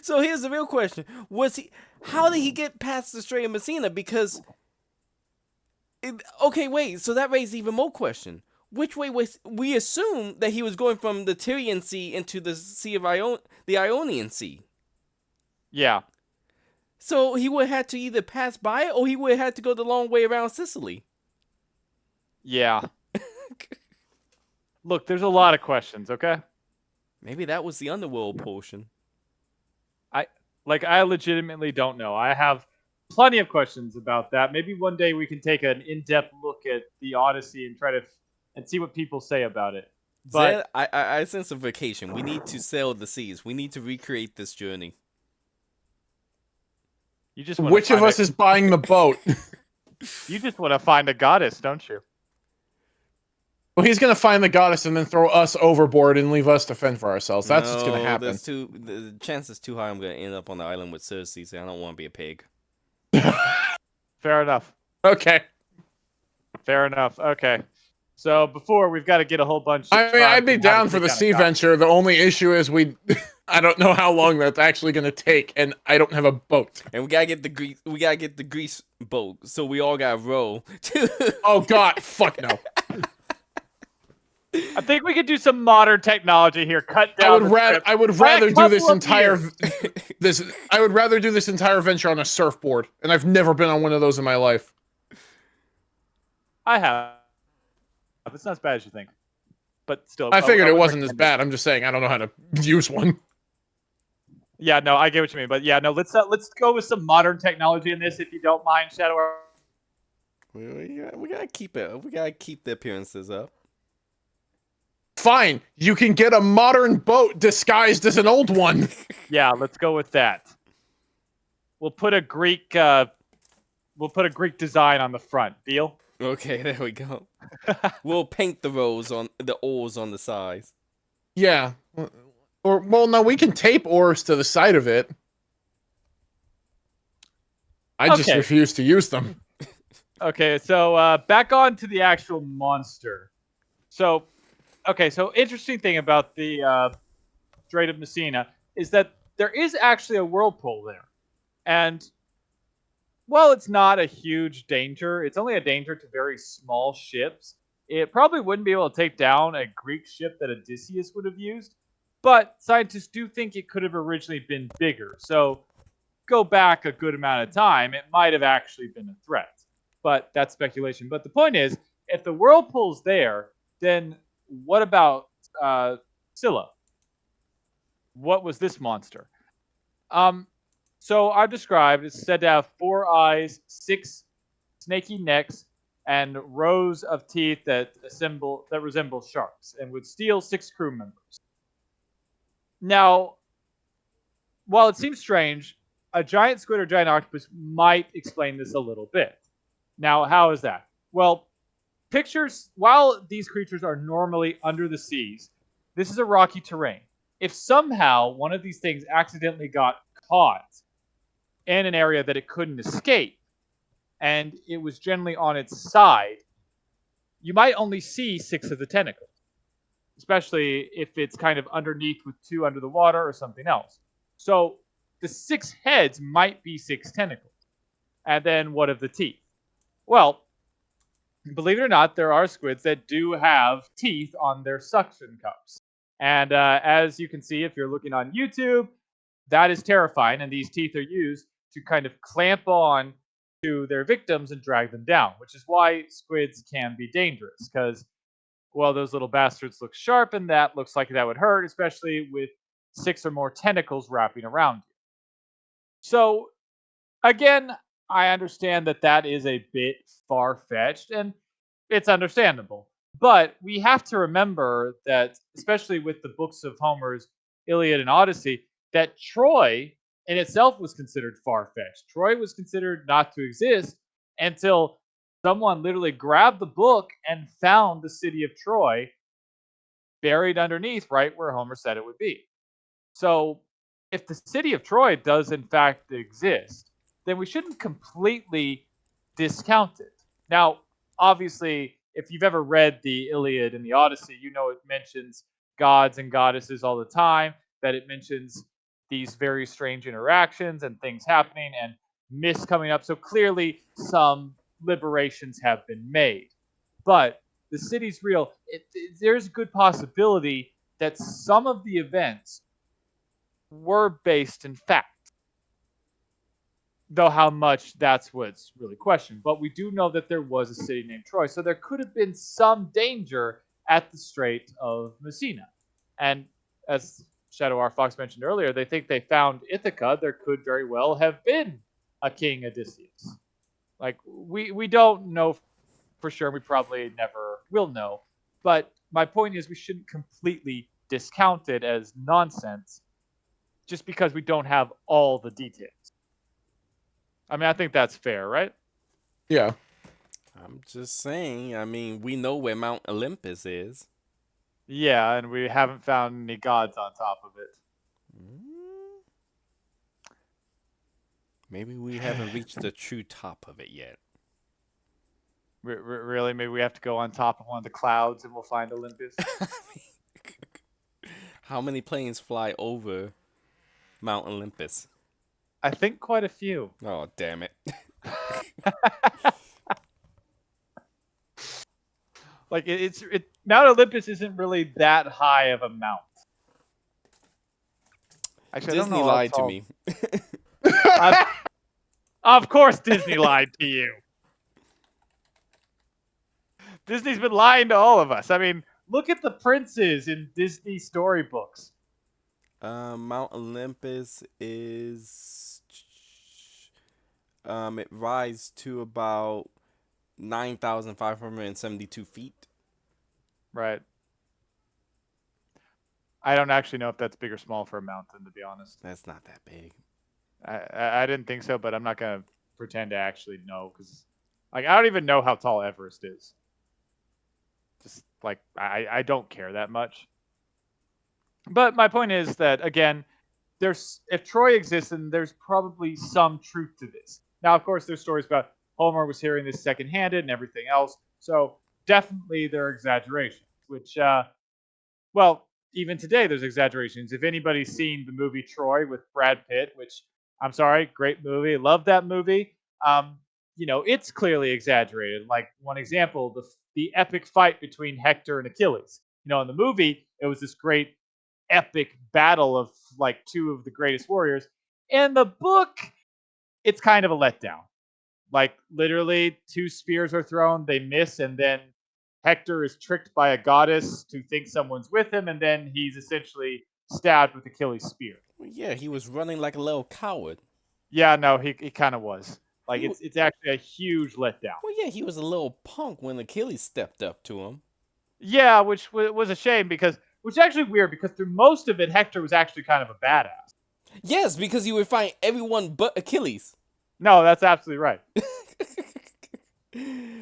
So here's the real question: how did he get past the Strait of Messina? Because, okay, wait. So that raises even more question. Which way we assume that he was going from the Tyrian Sea into the Sea of the Ionian Sea? Yeah. So he would have had to either pass by it, or he would have had to go the long way around Sicily. Yeah. Look, there's a lot of questions. Okay. Maybe that was the underworld portion. I legitimately don't know. I have plenty of questions about that. Maybe one day we can take an in-depth look at the Odyssey and try to and see what people say about it. But Zed, I sense a vacation. We need to sail the seas. We need to recreate this journey. You just which of us is buying the boat? You just want to find a goddess, don't you? Well, he's going to find the goddess and then throw us overboard and leave us to fend for ourselves. That's what's going to happen. The chance is too high I'm going to end up on the island with Cersei, so I don't want to be a pig. Fair enough. Okay. Fair enough. Okay. So before, we've got to get a whole bunch of... I mean, I'd be down for the sea venture. The only issue is I don't know how long that's actually going to take, and I don't have a boat. And we got to get the Greece boat, so we all got to row. Oh, God. Fuck no. I think we could do some modern technology here. Cut down. I would rather do this entire I would rather do this entire venture on a surfboard, and I've never been on one of those in my life. I have. It's not as bad as you think, but still. I figured it wasn't as bad. I'm just saying I don't know how to use one. Yeah, no, I get what you mean, but yeah, no. Let's go with some modern technology in this, if you don't mind, Shadow. We gotta keep it. We gotta keep the appearances up. Fine, you can get a modern boat disguised as an old one. Yeah, let's go with that. We'll put a Greek design on the front. Deal? Okay, there we go. We'll paint the oars on the sides. Yeah. No, we can tape oars to the side of it. I just refuse to use them. Okay, so back on to the actual monster. So interesting thing about the Strait of Messina is that there is actually a whirlpool there. And while it's not a huge danger, it's only a danger to very small ships. It probably wouldn't be able to take down a Greek ship that Odysseus would have used, but scientists do think it could have originally been bigger. So go back a good amount of time, it might have actually been a threat. but that's speculation. But the point is, if the whirlpool's there, then what about Scylla? What was this monster? Um, so I've described it's said to have 4 eyes, 6 snaky necks, and rows of teeth that resemble sharks, and would steal 6 crew members. Now, while it seems strange, a giant squid or giant octopus might explain this a little bit. Now, how is that? Well, pictures, while these creatures are normally under the seas, this is a rocky terrain. If somehow one of these things accidentally got caught in an area that it couldn't escape, and it was generally on its side, you might only see 6 of the tentacles, especially if it's kind of underneath with 2 under the water or something else. So the 6 heads might be 6 tentacles. And then what of the teeth? Well, believe it or not, there are squids that do have teeth on their suction cups. And as you can see, if you're looking on YouTube, that is terrifying. And these teeth are used to kind of clamp on to their victims and drag them down, which is why squids can be dangerous. Because, well, those little bastards look sharp, and that looks like that would hurt, especially with 6 or more tentacles wrapping around you. So, again, I understand that that is a bit far fetched, and it's understandable. But we have to remember that, especially with the books of Homer's Iliad and Odyssey, that Troy in itself was considered far fetched. Troy was considered not to exist until someone literally grabbed the book and found the city of Troy buried underneath right where Homer said it would be. So, if the city of Troy does in fact exist, then we shouldn't completely discount it. Now, obviously, if you've ever read the Iliad and the Odyssey, you know it mentions gods and goddesses all the time, that it mentions these very strange interactions and things happening and myths coming up. So clearly, some liberations have been made. But the city's real. There's a good possibility that some of the events were based in fact, though how much, that's what's really questioned. But we do know that there was a city named Troy, so there could have been some danger at the Strait of Messina. And as Shadow R. Fox mentioned earlier, they think they found Ithaca. There could very well have been a King Odysseus. Like, we don't know for sure. We probably never will know. But my point is, we shouldn't completely discount it as nonsense just because we don't have all the details. I mean, I think that's fair, right? Yeah. I'm just saying. I mean, we know where Mount Olympus is. Yeah, and we haven't found any gods on top of it. Maybe we haven't reached the true top of it yet. Really? Maybe we have to go on top of one of the clouds and we'll find Olympus? How many planes fly over Mount Olympus? I think quite a few. Oh, damn it. Like, Mount Olympus isn't really that high of a mount. Actually, Disney I don't know lied to me. Of course Disney lied to you. Disney's been lying to all of us. I mean, look at the princes in Disney storybooks. Mount Olympus is it rises to about 9,572 feet. Right. I don't actually know if that's big or small for a mountain, to be honest. That's not that big. I didn't think so, but I'm not gonna pretend to actually know because, like, I don't even know how tall Everest is. Just like I don't care that much. But my point is that, again, if Troy exists, then there's probably some truth to this. Now, of course, there's stories about Homer was hearing this secondhanded and everything else. So definitely there are exaggerations, which, well, even today there's exaggerations. If anybody's seen the movie Troy with Brad Pitt, which, I'm sorry, great movie, love that movie. It's clearly exaggerated. Like, one example, the epic fight between Hector and Achilles. In the movie, it was this great epic battle of like 2 of the greatest warriors. In the book, it's kind of a letdown. Like literally, two spears are thrown, they miss, and then Hector is tricked by a goddess to think someone's with him, and then he's essentially stabbed with Achilles' spear. Well, yeah, he was running like a little coward. Yeah, no, he kind of was. Like He, wa- it's actually a huge letdown. well, yeah, he was a little punk when Achilles stepped up to him. Yeah, which was a shame because which is actually weird because through most of it, Hector was actually kind of a badass. Yes, because he would find everyone but Achilles. No, that's absolutely right.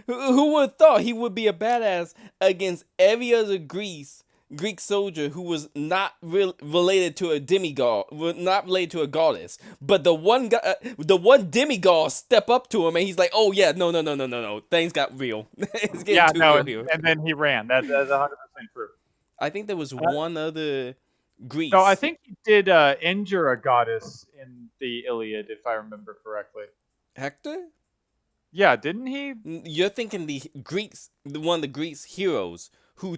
Who would have thought he would be a badass against every other Greek soldier who was not related to a demigod, not related to a goddess, but the one demigod step up to him and he's like, "Oh yeah, no, things got real. It's getting Yeah, too no, real here." and then he ran. That's 100% true. I think there was one other Greece. No, I think he did injure a goddess in the Iliad, if I remember correctly. Hector. Yeah, didn't he? You're thinking the Greeks, one of the Greeks heroes who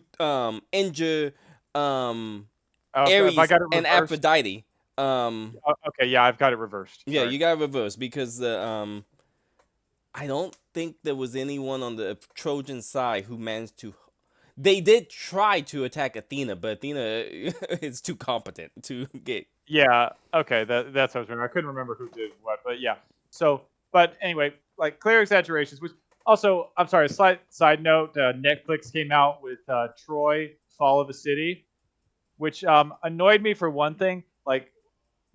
injure Oh, if I Ares got it and reversed. Aphrodite. Okay, yeah, I've got it reversed. Yeah, Sorry. you got reverse because the I don't think there was anyone on the Trojan side who managed to. They did try to attack Athena, but Athena is too competent to get. Yeah, okay, that's what I was remembering. I couldn't remember who did what, but yeah. So, but anyway, like clear exaggerations. Which also, I'm sorry. Side note: Netflix came out with Troy: Fall of a City, which annoyed me for one thing. Like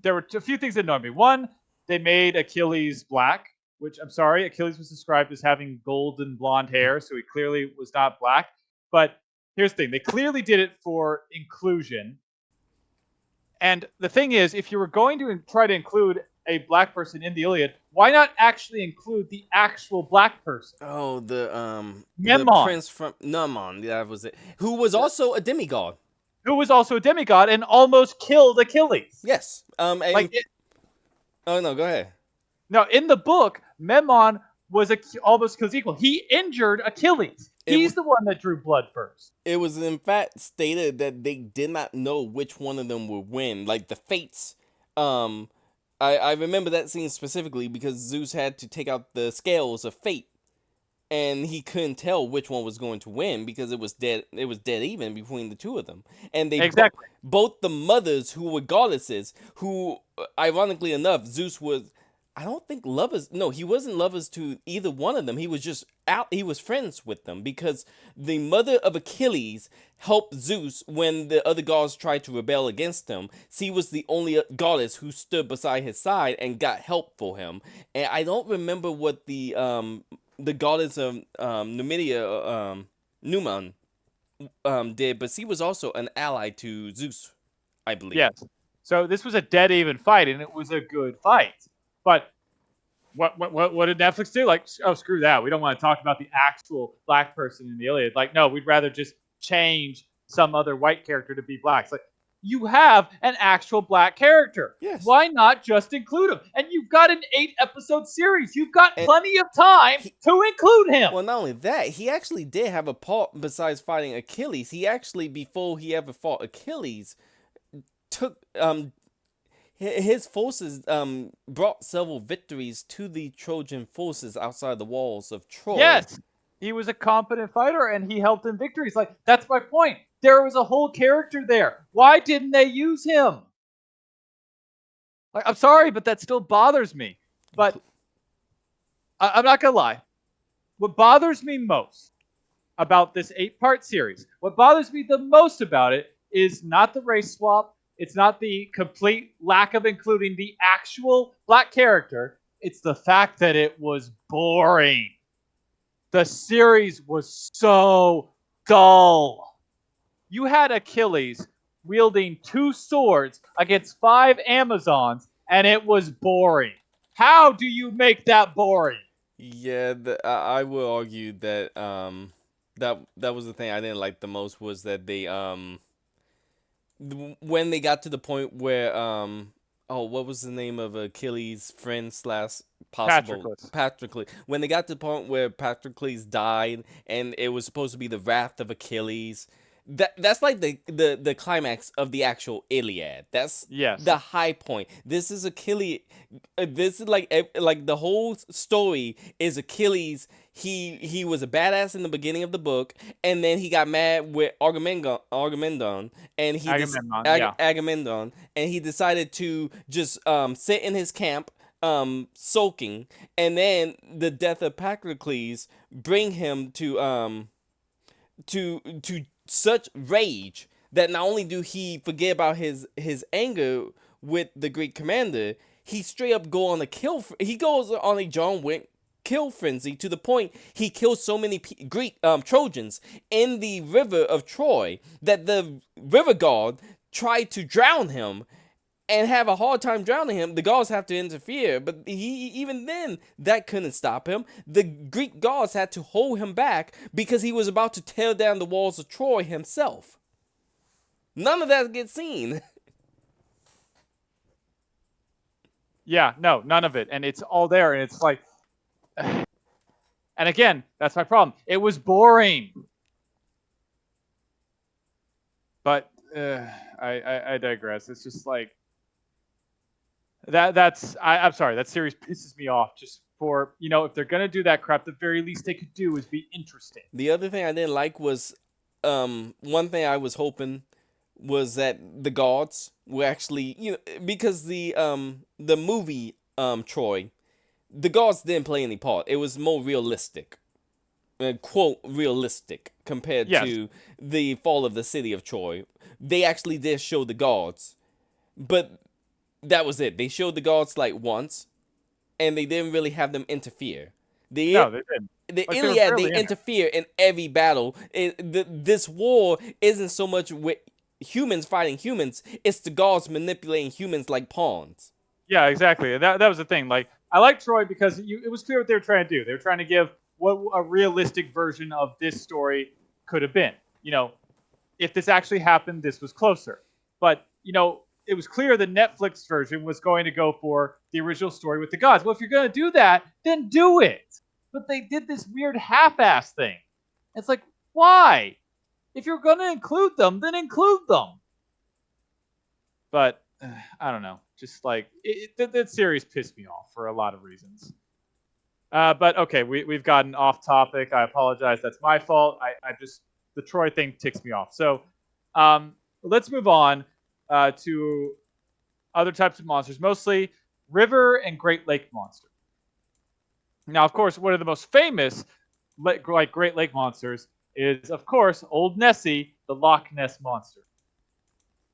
there were a few things that annoyed me. One, they made Achilles black, which I'm sorry, Achilles was described as having golden blonde hair, so he clearly was not black. But here's the thing: they clearly did it for inclusion. And the thing is, if you were going to try to include a black person in the Iliad, why not actually include the actual black person? Oh, the Memnon, prince from Numon, that was it. Who was also a demigod. who was also a demigod and almost killed Achilles. Yes. Like, Oh no, go ahead. no, in the book, Memnon was almost kills equal. He injured Achilles. He's the one that drew blood first. It was in fact stated that they did not know which one of them would win. Like the fates. I remember that scene specifically because Zeus had to take out the scales of fate, and he couldn't tell which one was going to win because it was dead. It was dead even between the two of them, and they Exactly. both the mothers who were goddesses. Who, ironically enough, Zeus was. I don't think lovers. No, he wasn't lovers to either one of them. He was just out. He was friends with them because the mother of Achilles helped Zeus when the other gods tried to rebel against him. She was the only goddess who stood beside his side and got help for him. And I don't remember what the goddess of Numidia, Numan, did, but she was also an ally to Zeus, I believe. Yes. So this was a dead even fight, and it was a good fight. But what did Netflix do? Like, oh, screw that. We don't want to talk about the actual black person in the Iliad. Like, no, we'd rather just change some other white character to be black. It's like, you have an actual black character. Yes. Why not just include him? And you've got an 8-episode series. You've got plenty of time to include him. Well, not only that, he actually did have a part besides fighting Achilles. He actually, before he ever fought Achilles, took his forces brought several victories to the Trojan forces outside the walls of Troy. Yes, he was a competent fighter and he helped in victories. Like, that's my point. There was a whole character there. Why didn't they use him? Like, I'm sorry, but that still bothers me. But I'm not gonna lie. What bothers me most about this 8-part series, what bothers me the most about it is not the race swap. It's not the complete lack of including the actual black character. It's the fact that it was boring. The series was so dull. You had Achilles wielding 2 swords against 5 Amazons, and it was boring. How do you make that boring? Yeah, I will argue that that was the thing I didn't like the most was that they when they got to the point where what was the name of Achilles' friend slash possible Patroclus. When they got to the point where Patroclus died and it was supposed to be the wrath of Achilles, that's like the climax of the actual Iliad. That's Yes. the high point. This is Achilles. This is like the whole story is Achilles. He was a badass in the beginning of the book, and then he got mad with Agamemnon, and Agamemnon, yeah. Agamemnon, and he decided to just sit in his camp, sulking, and then the death of Patroclus bring him to such rage that not only do he forget about his anger with the Greek commander, he straight up go on a kill. He goes on a John Wick kill frenzy to the point he kills so many Greek Trojans in the river of Troy that the river god tried to drown him and have a hard time drowning him. The gods have to interfere, but even then that couldn't stop him. The Greek gods had to hold him back because he was about to tear down the walls of Troy himself. None of that gets seen. Yeah, no, none of it. And it's all there. And it's like, and again, that's my problem. It was boring. But I digress. It's just like, I'm sorry, that series pisses me off just for, if they're going to do that crap, the very least they could do is be interesting. The other thing I didn't like was, one thing I was hoping was that the gods were actually, because the movie Troy, the gods didn't play any part. It was more realistic, quote realistic, compared Yes. to the fall of the city of Troy. They actually did show the gods, but that was it. They showed the gods like once, and they didn't really have them interfere. No, they didn't. The Like, they were Iliad, barely they in it. interfere in every battle. This war isn't so much with humans fighting humans; it's the gods manipulating humans like pawns. Yeah, exactly. And that was the thing. Like, I like Troy because it was clear what they were trying to do. They were trying to give what a realistic version of this story could have been. If this actually happened, this was closer. But, it was clear the Netflix version was going to go for the original story with the gods. Well, if you're going to do that, then do it. But they did this weird half-ass thing. It's like, why? If you're going to include them, then include them. But I don't know. Just like that series pissed me off for a lot of reasons. But okay, we've gotten off topic. I apologize. That's my fault. I just the Troy thing ticks me off. So let's move on to other types of monsters, mostly river and Great Lake monster. Now, of course, one of the most famous like Great Lake monsters is, of course, Old Nessie, the Loch Ness monster.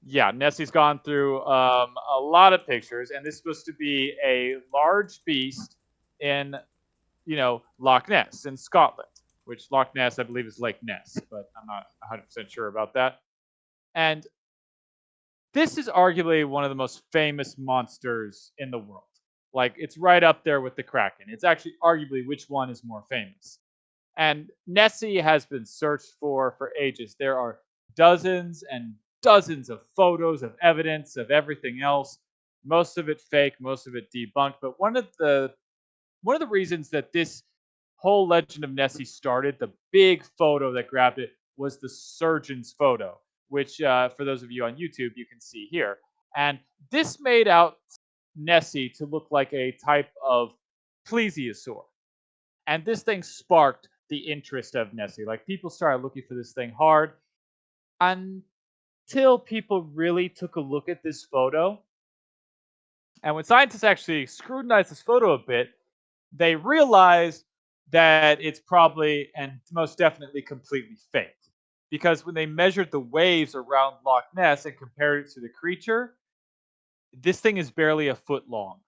Yeah, Nessie's gone through a lot of pictures, and this is supposed to be a large beast in, Loch Ness in Scotland, which Loch Ness, I believe, is Lake Ness, but I'm not 100% sure about that. And this is arguably one of the most famous monsters in the world. Like, it's right up there with the Kraken. It's actually arguably which one is more famous. And Nessie has been searched for ages. There are dozens and dozens of photos of evidence of everything else. Most of it fake, most of it debunked. But one of the reasons that this whole legend of Nessie started, the big photo that grabbed it, was the surgeon's photo, which for those of you on YouTube, you can see here. And this made out Nessie to look like a type of plesiosaur. And this thing sparked the interest of Nessie. Like, people started looking for this thing hard until people really took a look at this photo. And when scientists actually scrutinized this photo a bit, they realized that it's probably and most definitely completely fake. Because when they measured the waves around Loch Ness and compared it to the creature, this thing is barely a foot long,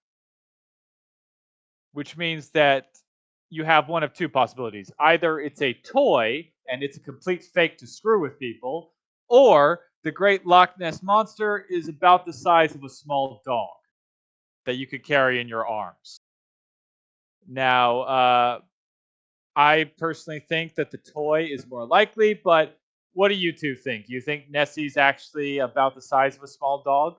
which means that you have one of two possibilities. Either it's a toy and it's a complete fake to screw with people, or the great Loch Ness monster is about the size of a small dog that you could carry in your arms. Now, I personally think that the toy is more likely, but what do you two think? You think Nessie's actually about the size of a small dog?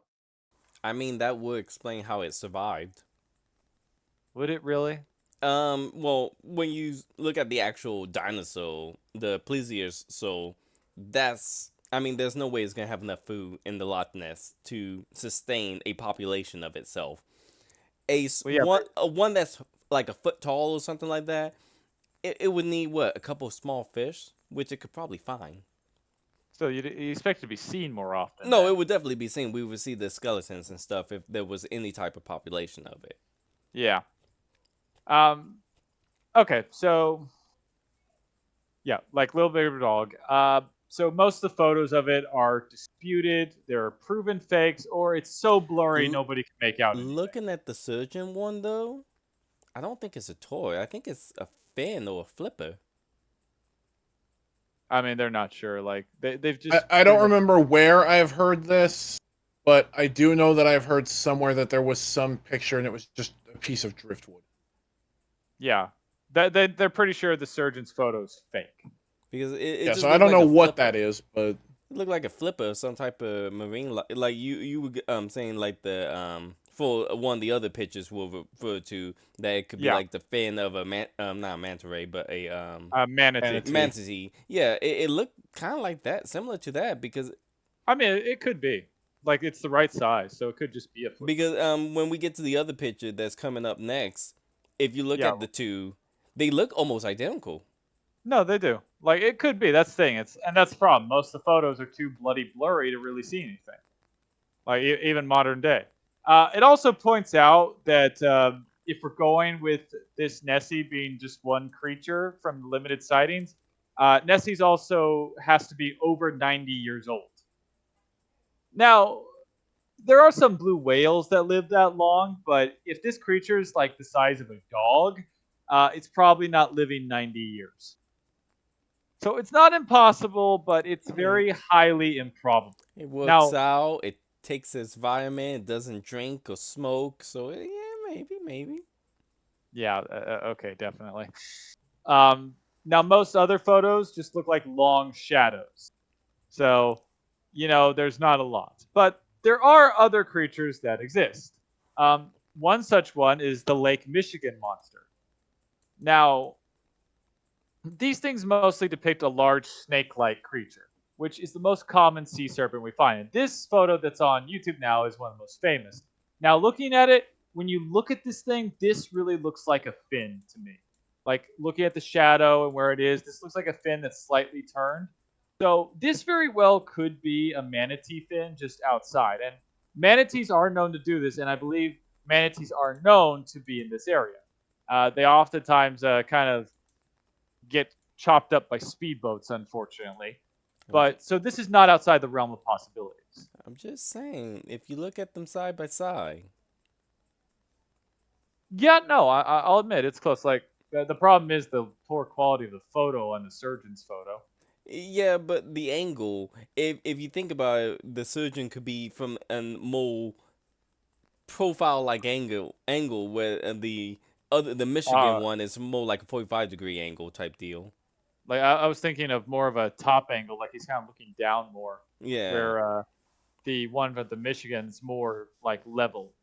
I mean, that would explain how it survived. Would it really? Well, when you look at the actual dinosaur, the plesiosaur, so that's I mean, there's no way it's gonna have enough food in the Loch Ness to sustain a population of itself. Well, yeah, but, A one that's like a foot tall or something like that. It would need what, a couple of small fish, which it could probably find. still, you expect it to be seen more often No, then. it would definitely be seen. We would see the skeletons and stuff if there was any type of population of it. Yeah. Um. Okay. So yeah, like Little Baby Dog. So most of the photos of it are disputed. They're proven fakes, or it's so blurry L- nobody can make out anything. Looking at the surgeon one though, I don't think it's a toy. I think it's a fin or a flipper. I mean, they're not sure. Like they've I, just I pretty don't much. remember where I've heard this, but I do know that I've heard somewhere that there was some picture and it was just a piece of driftwood. Yeah, they're pretty sure the surgeon's photo's fake. Because it Yeah, just so I looked don't like know a what flipper. that is, but It looked like a flipper, some type of marine like you were saying like the for one of the other pictures will refer to that it could be Yeah, like the fin of a not a manta ray but a manatee. manatee. manatee. Yeah, it looked kind of like that, similar to that I mean, it could be. Like it's the right size, so it could just be a flipper. because when we get to the other picture that's coming up next, if you look Yeah, at the two, they look almost identical. no, they do. Like it could be. That's the thing. And that's the problem. Most of the photos are too bloody blurry to really see anything. Like even modern day. It also points out that if we're going with this Nessie being just one creature from limited sightings, Nessie's also has to be over 90 years old. Now, there are some blue whales that live that long, but if this creature is like the size of a dog, it's probably not living 90 years. So it's not impossible, but it's I mean, very highly improbable. it works Now, out. It takes its vitamin. It doesn't drink or smoke. So yeah, maybe. yeah, okay, definitely. Now, most other photos just look like long shadows. So, there's not a lot. But there are other creatures that exist. One such one is the Lake Michigan monster. Now, these things mostly depict a large snake like creature, which is the most common sea serpent we find. And this photo that's on YouTube now is one of the most famous. Now, looking at it, when you look at this thing, this really looks like a fin to me. Like looking at the shadow and where it is, this looks like a fin that's slightly turned. So, this very well could be a manatee fin just outside. And manatees are known to do this, and I believe manatees are known to be in this area. They oftentimes kind of get chopped up by speedboats, unfortunately. I'm just, But so this is not outside the realm of possibilities. I'm just saying, if you look at them side by side, Yeah, no, I'll admit it's close. Like the problem is the poor quality of the photo on the surgeon's photo. yeah, but the angle, if you think about it, the surgeon could be from a more profile like angle where the Michigan Uh, one is more like a 45-degree angle type deal. like I was thinking of more of a top angle, like he's kind of looking down more, Yeah, where the one with the Michigan's more like level.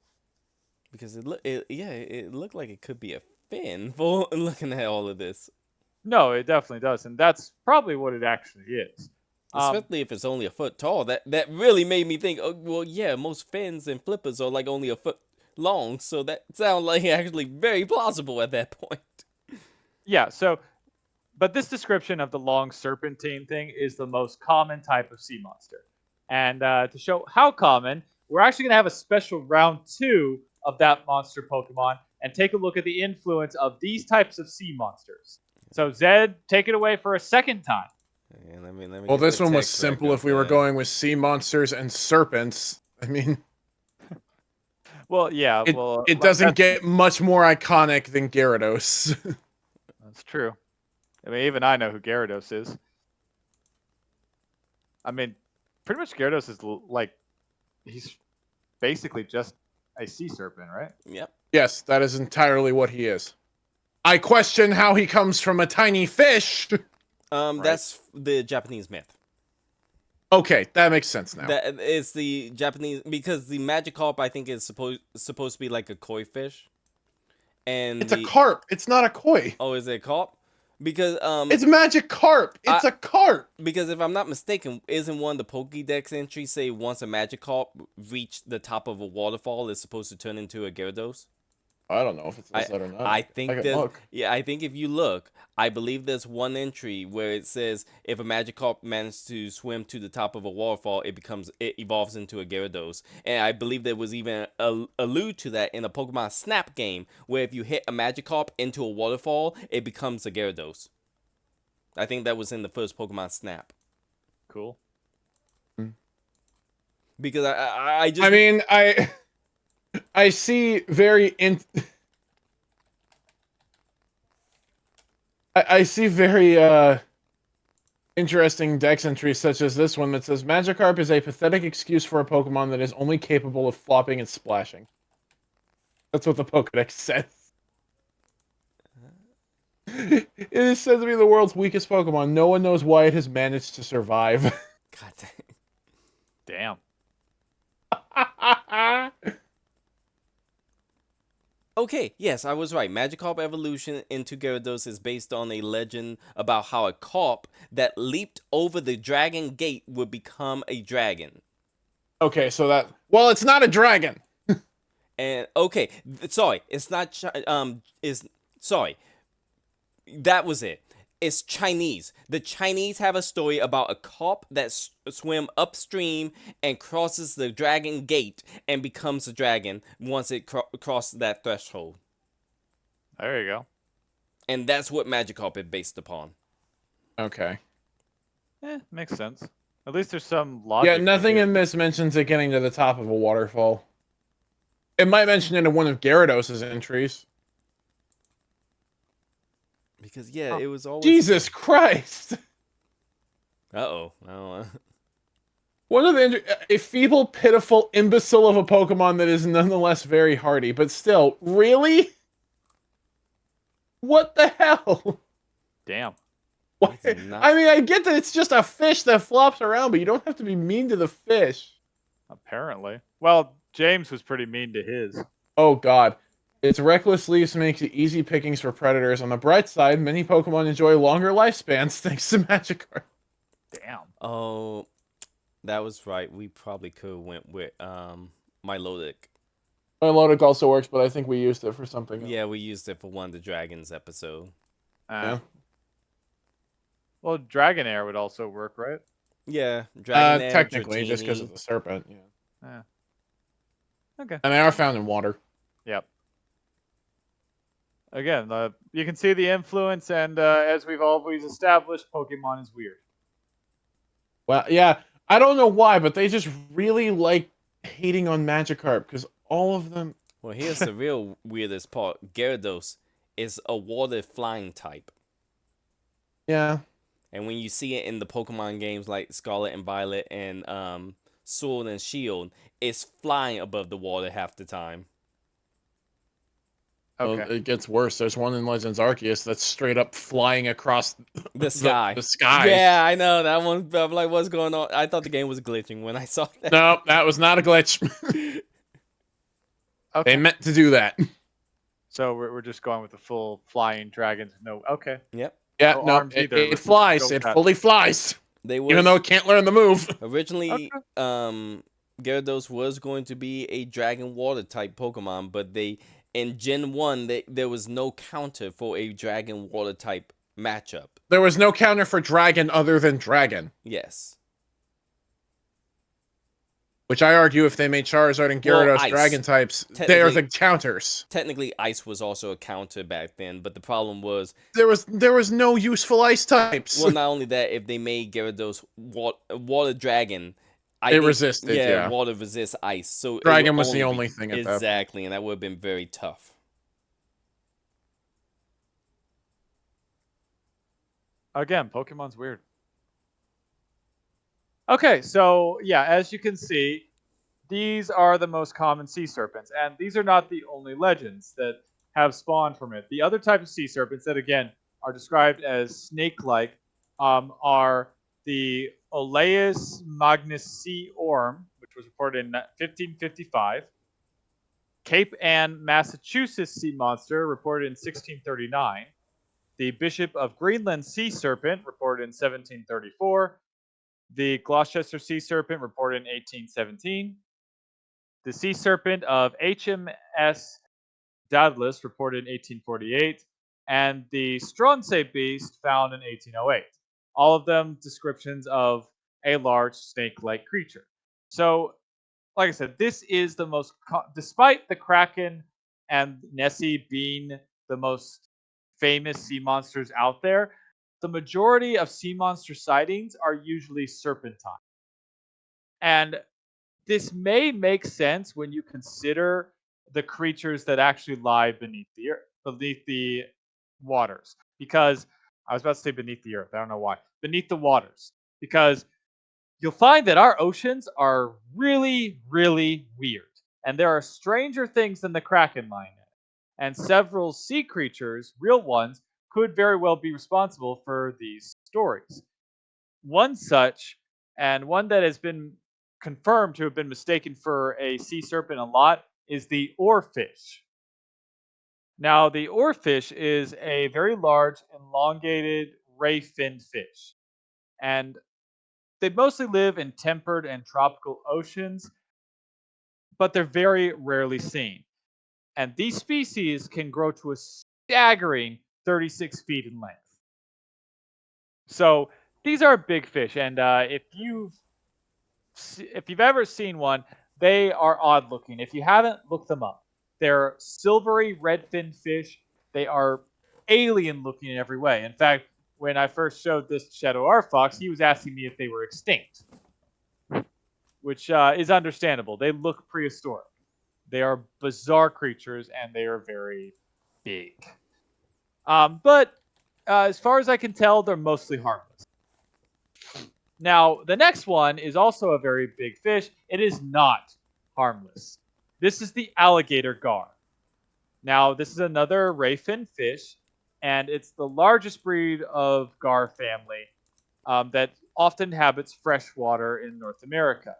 because it looked like it could be a fin for looking at all of this. No, it definitely does, and that's probably what it actually is. Um, Especially if it's only a foot tall. That really made me think, oh, well, yeah, most fins and flippers are like only a foot long, so that sounds like actually very plausible at that point. yeah, so but this description of the long serpentine thing is the most common type of sea monster. And to show how common, we're actually going to have a special round two of that monster Pokemon and take a look at the influence of these types of sea monsters. So, Zed, take it away for a second time. And let me Well, get the this one was text back simple up if we were there. going with sea monsters and serpents. I mean, Well, yeah, it well, it doesn't that's, get much more iconic than Gyarados. that's true. I mean, even I know who Gyarados is. I mean, pretty much Gyarados is like, he's basically just a sea serpent, right? Yep. Yes, that is entirely what he is. I question how he comes from a tiny fish. Right. That's the Japanese myth. Okay, that makes sense now. That is the Japanese because the Magikarp I think is supposed to be like a koi fish, and It's a carp. It's not a koi. oh, is it a carp? Because It's Magikarp. It's a carp. because if I'm not mistaken, isn't one of the Pokédex entries say once a Magikarp reach the top of a waterfall, it's supposed to turn into a Gyarados? I don't know if it says I that or not. I I think can there's look. yeah, I think if you look, I believe there's one entry where it says if a Magikarp manages to swim to the top of a waterfall, it evolves into a Gyarados. And I believe there was even a allude to that in a Pokemon Snap game where if you hit a Magikarp into a waterfall, it becomes a Gyarados. I think that was in the first Pokemon Snap. Cool. Because I just I mean, I see I see very interesting dex entries such as this one that says Magikarp is a pathetic excuse for a Pokemon that is only capable of flopping and splashing. That's what the Pokedex says. It is said to be the world's weakest Pokemon. No one knows why it has managed to survive. God Damn. Okay, yes, I was right. Magikarp evolution into Gyarados is based on a legend about how a carp that leaped over the dragon gate would become a dragon. Okay, so that well, it's not a dragon. And okay, sorry, it's not is sorry. That was it. It's Chinese. The Chinese have a story about a carp that swim upstream and crosses the dragon gate and becomes a dragon once it crosses that threshold. There you go. And that's what Magikarp is based upon. Okay. Makes sense. At least there's some logic. Yeah, nothing to it. in this mentions it getting to the top of a waterfall. It might mention it in one of Gyarados' entries. Because yeah, it was always Jesus Christ! Uh-oh. I don't know. One of a feeble, pitiful imbecile of a Pokemon that is nonetheless very hardy, but still, really? What the hell? Damn. What? It's not- I mean, I get that it's just a fish that flops around, but you don't have to be mean to the fish. Apparently. Well, James was pretty mean to his. Oh god. Its reckless leaves makes it easy pickings for predators. On the bright side, many Pokemon enjoy longer lifespans thanks to Magikarp. Damn. Oh, that was right. We probably could have went with Milotic. Milotic also works, but I think we used it for something else. Yeah, we used it for one of the Dragons episode. Yeah. Well, Dragonair would also work, right? Yeah, Dragonair, Technically, just because Dratini. of the serpent. Yeah. Okay. And they are found in water. Yep. Again, you can see the influence, and as we've always established, Pokemon is weird. Well, yeah. I don't know why, but they just really like hating on Magikarp because all of them. Well, here's the real weirdest part. Gyarados is a water flying type. Yeah. And when you see it in the Pokemon games like Scarlet and Violet and Sword and Shield, it's flying above the water half the time. Okay. Well, it gets worse. There's one in Legends Arceus that's straight up flying across The sky. The sky. Yeah, I know. That one, I'm like, what's going on? I thought the game was glitching when I saw that. No, that was not a glitch. Okay. They meant to do that. So we're just going with the full flying dragons. No. Okay. Yep. Yeah, No no, arms either. it Let's flies. go It fast. fully flies. They was, Even though it can't learn the move. originally, Gyarados was going to be a dragon water type Pokemon, but in Gen 1, there was no counter for a dragon water type matchup. There was no counter for dragon other than dragon. Yes. Which I argue if they made Charizard and Gyarados Ice. dragon types, they are Technically- the counters. Technically, Ice was also a counter back then, but the problem was, There was no useful ice types. well, not only that, if they made Gyarados water dragon, It resisted, yeah. water resists ice. So it Dragon would was the be- only thing at that point. exactly, and that would have been very tough. Again, Pokemon's weird. Okay, so yeah, as you can see, these are the most common sea serpents, and these are not the only legends that have spawned from it. The other type of sea serpents that, again, are described as snake-like are the Olaus magnus sea orm, which was reported in 1555. Cape Ann, Massachusetts sea monster, reported in 1639. The Bishop of Greenland sea serpent, reported in 1734. The Gloucester sea serpent, reported in 1817. The sea serpent of HMS Douglas, reported in 1848. And the Stronsay beast, found in 1808. All of them descriptions of a large snake-like creature. So, like I said, this is the most, despite the Kraken and Nessie being the most famous sea monsters out there, the majority of sea monster sightings are usually serpentine. And this may make sense when you consider the creatures that actually lie beneath the earth, beneath the waters. Because I was about to say beneath the earth, I don't know why. Beneath the waters. Because you'll find that our oceans are really, really weird. And there are stranger things than the Kraken line. And several sea creatures, real ones, could very well be responsible for these stories. One such, and one that has been confirmed to have been mistaken for a sea serpent a lot, is the oarfish. Now, the oarfish is a very large, elongated, ray-finned fish. And they mostly live in temperate and tropical oceans, but they're very rarely seen. And these species can grow to a staggering 36 feet in length. So these are big fish, and if you've ever seen one, they are odd looking. If you haven't, look them up. They're silvery red fin fish. They are alien looking in every way. In fact, when I first showed this to Shadow R Fox, he was asking me if they were extinct, which is understandable. They look prehistoric. They are bizarre creatures, and they are very big. But as far as I can tell, they're mostly harmless. Now, the next one is also a very big fish. It is not harmless. This is the alligator gar. Now, this is another rayfin fish, and it's the largest breed of gar family that often inhabits freshwater in North America.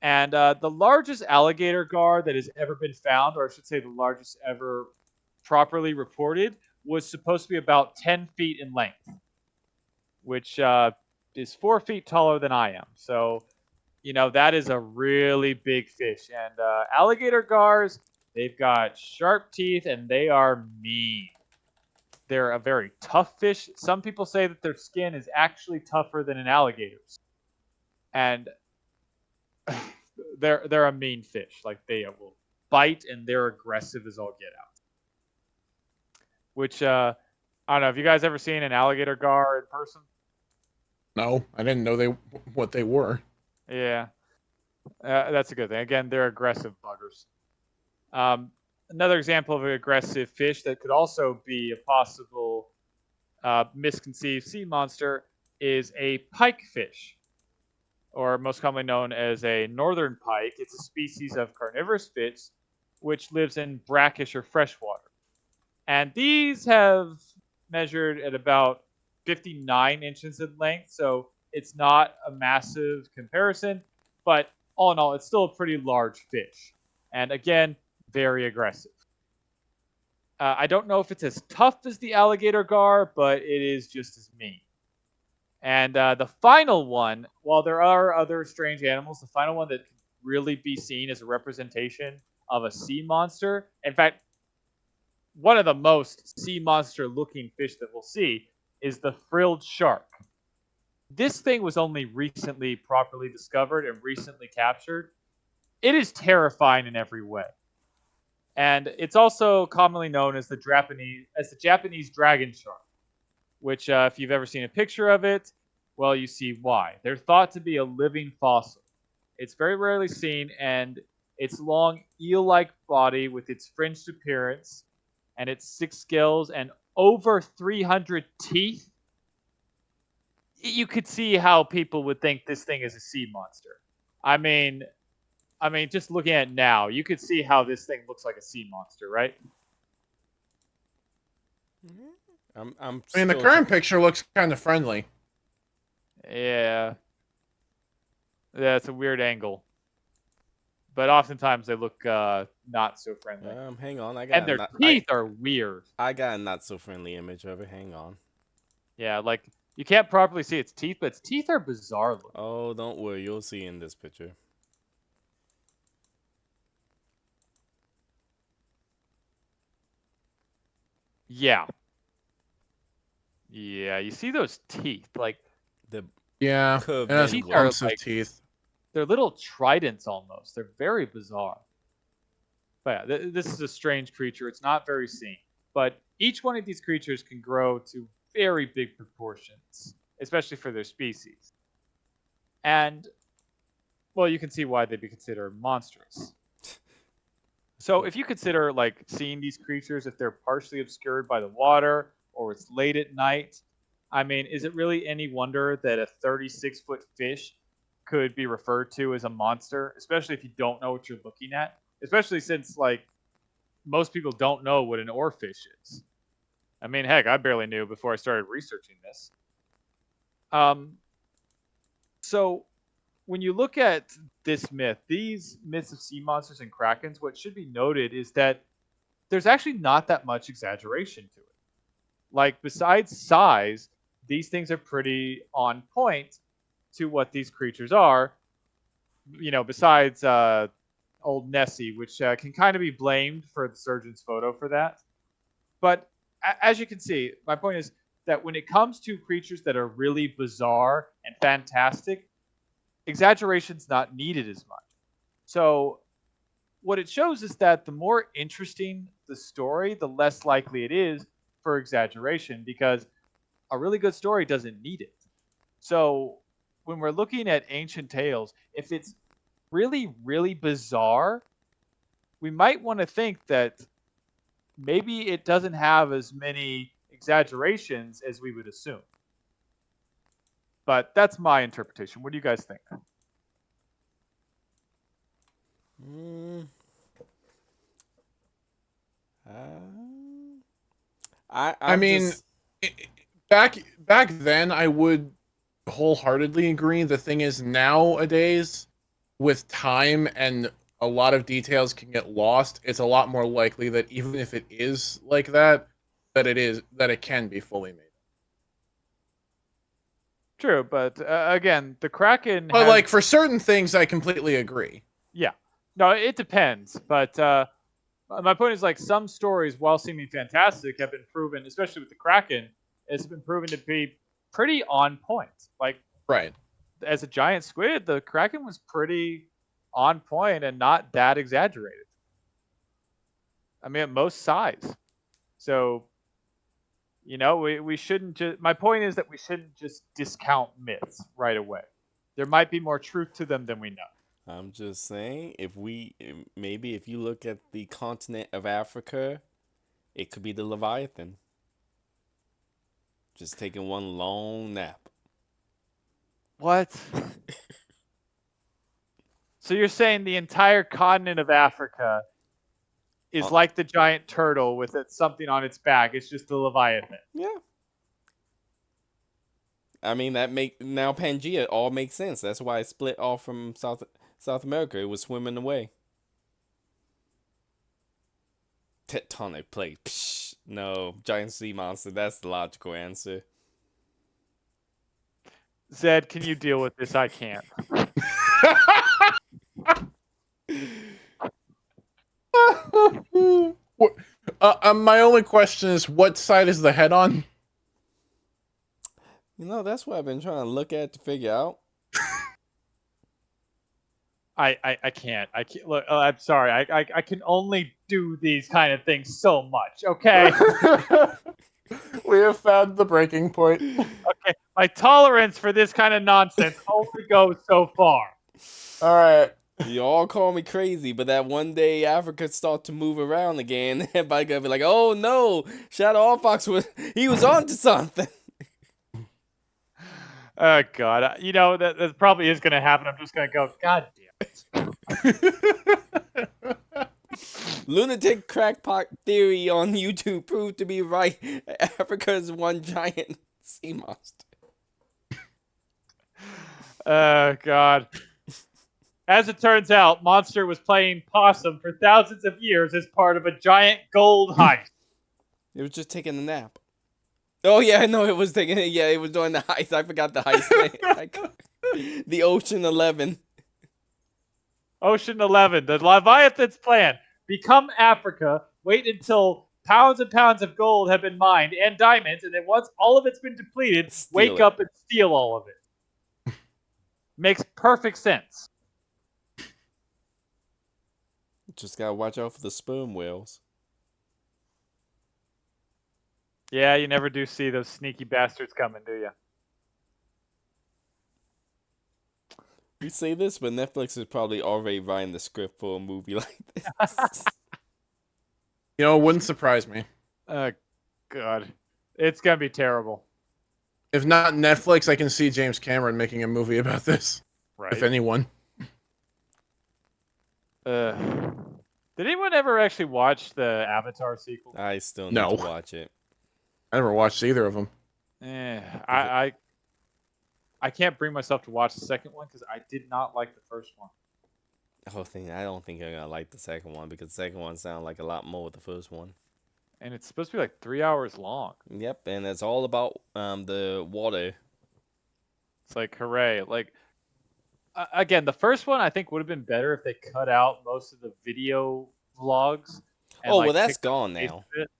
And the largest alligator gar that has ever been found, or I should say the largest ever properly reported, was supposed to be about 10 feet in length, which is 4 feet taller than I am. So, that is a really big fish. And alligator gars, they've got sharp teeth and they are mean. They're a very tough fish. Some people say that their skin is actually tougher than an alligator's. And they're a mean fish. Like they will bite and they're aggressive as all get out. Which I don't know. Have you guys ever seen an alligator gar in person? No, I didn't know what they were. Yeah, that's a good thing. Again, they're aggressive buggers. Another example of an aggressive fish that could also be a possible misconceived sea monster is a pike fish, or most commonly known as a northern pike. It's a species of carnivorous fish which lives in brackish or freshwater. And these have measured at about 59 inches in length, so it's not a massive comparison, but all in all, it's still a pretty large fish. And again, very aggressive. I don't know if it's as tough as the alligator gar, but it is just as mean. And the final one, while there are other strange animals, the final one that can really be seen as a representation of a sea monster, in fact, one of the most sea monster looking fish that we'll see is the frilled shark. This thing was only recently properly discovered and recently captured. It is terrifying in every way. And it's also commonly known as the Japanese dragon shark, which if you've ever seen a picture of it, well, you see why. They're thought to be a living fossil. It's very rarely seen, and its long eel-like body with its fringed appearance and its 6 scales and over 300 teeth, you could see how people would think this thing is a sea monster. I mean, just looking at it now, you could see how this thing looks like a sea monster, right? I'm I mean, the still current picture looks kind of friendly. Yeah. Yeah, it's a weird angle. but oftentimes they look not so friendly. Hang on, And their teeth are weird. I got a not so friendly image of it. Hang on. Yeah, like you can't properly see its teeth, but its teeth are bizarre looking. Oh, don't worry, you'll see in this picture. Yeah. Yeah, you see those teeth? Like The Yeah, curved it has teeth angle. are clumps of like teeth. they're little tridents almost. They're very bizarre. But yeah, this is a strange creature. It's not very seen. But each one of these creatures can grow to very big proportions, especially for their species. And well, you can see why they'd be considered monstrous. So if you consider like seeing these creatures, if they're partially obscured by the water or it's late at night, I mean, is it really any wonder that a 36-foot fish could be referred to as a monster, especially if you don't know what you're looking at? Especially since like most people don't know what an oarfish is. I mean, heck, I barely knew before I started researching this. So when you look at this myth, these myths of sea monsters and krakens, what should be noted is that there's actually not that much exaggeration to it. Like, besides size, these things are pretty on point to what these creatures are. You know, besides old Nessie, which can kind of be blamed for the surgeon's photo for that. But as you can see, my point is that when it comes to creatures that are really bizarre and fantastic, exaggeration's not needed as much. So what it shows is that the more interesting the story, the less likely it is for exaggeration because a really good story doesn't need it. So when we're looking at ancient tales, if it's really, really bizarre, we might want to think that maybe it doesn't have as many exaggerations as we would assume. But that's my interpretation. What do you guys think? Mm, I I'm mean, just back then, I would wholeheartedly agree. The thing is, nowadays, with time and a lot of details can get lost, it's a lot more likely that even if it is like that, that it can be fully made. True, but again, the Kraken But has like for certain things, I completely agree. yeah. No, it depends, but my point is like some stories, while seeming fantastic, have been proven, especially with the Kraken, has been proven to be pretty on point. Like Right. as a giant squid, the Kraken was pretty on point and not that exaggerated. I mean, at most size. So, you know, we shouldn't just. My point is that we shouldn't just discount myths right away. There might be more truth to them than we know. I'm just saying, maybe if you look at the continent of Africa, it could be the Leviathan. Just taking one long nap. What? So you're saying the entire continent of Africa is Uh, like the giant turtle with something on its back. It's just the Leviathan. yeah. I mean now Pangea all makes sense. That's why it split off from South America. It was swimming away. Tectonic plate. Psh, no, giant sea monster. That's the logical answer. Zed, can you deal with this? I can't. My only question is, what side is the head on? You know, that's what I've been trying to look at to figure out. I can't. I can't. Look, I'm sorry. I can only do these kind of things so much. Okay. We have found the breaking point. Okay. My tolerance for this kind of nonsense only goes so far. All right. You all call me crazy, but that one day Africa start to move around again, everybody gonna be like, "Oh no, Shadow Fox he was onto something." Oh God. You know that probably is going to happen. I'm just going to go. God damn it. Lunatic crackpot theory on YouTube proved to be right. Africa's one giant sea monster. Oh God. As it turns out, Monster was playing possum for thousands of years as part of a giant gold heist. It was just taking a nap. Oh yeah, no, it was taking. Yeah, it was doing the heist. I forgot the heist thing. The Ocean 11. Ocean 11, the Leviathan's plan. Become Africa, wait until pounds and pounds of gold have been mined and diamonds, and then once all of it's been depleted, Steal wake it. up and steal all of it. Makes perfect sense. Just gotta watch out for the sperm whales. Yeah, you never do see those sneaky bastards coming, do you? We say this, but Netflix is probably already writing the script for a movie like this. You know, it wouldn't surprise me. God. It's gonna be terrible. If not Netflix, I can see James Cameron making a movie about this. Right. If anyone. Did anyone ever actually watch the Avatar sequel? I still need No. to watch it. I never watched either of them. I can't bring myself to watch the second one because I did not like the first one. I don't think I'm gonna like the second one because the second one sounded like a lot more with the first one. And it's supposed to be like 3 hours long. Yep, and it's all about the water. It's like, hooray. Like, again, the first one I think would have been better if they cut out most of the video vlogs. And, Oh, like, well, that's picked up gone the pace now. of it.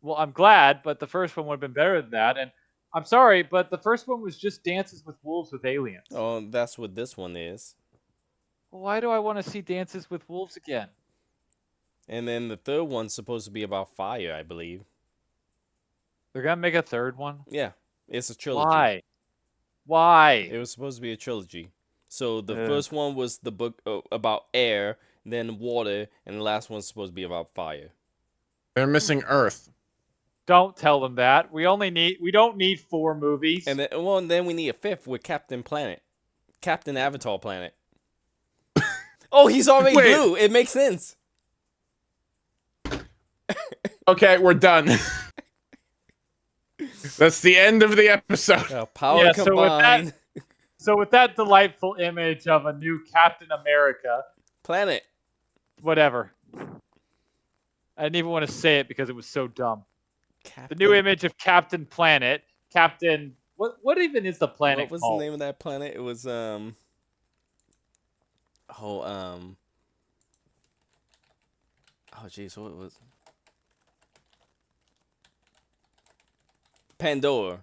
Well, I'm glad, but the first one would have been better than that. And I'm sorry, but the first one was just Dances with Wolves with aliens. Oh, that's what this one is. Why do I want to see Dances with Wolves again? And then the third one's supposed to be about fire, I believe. They're gonna make a third one? Yeah, it's a trilogy. Why? Why? It was supposed to be a trilogy. So the Ugh. first one was the book about air, then water, and the last one's supposed to be about fire. They're missing Earth. Don't tell them that. We don't need 4 movies. And then we need a fifth with Captain Planet. Captain Avatar Planet. Oh, he's already Wait. blue. It makes sense. Okay, we're done. That's the end of the episode. Power Yeah, combined. So with that delightful image of a new Captain America, Planet. whatever. I didn't even want to say it because it was so dumb. Captain. The new image of Captain Planet, Captain. What even is the planet What was called? the name of that planet? It was Oh jeez, what was? Pandora.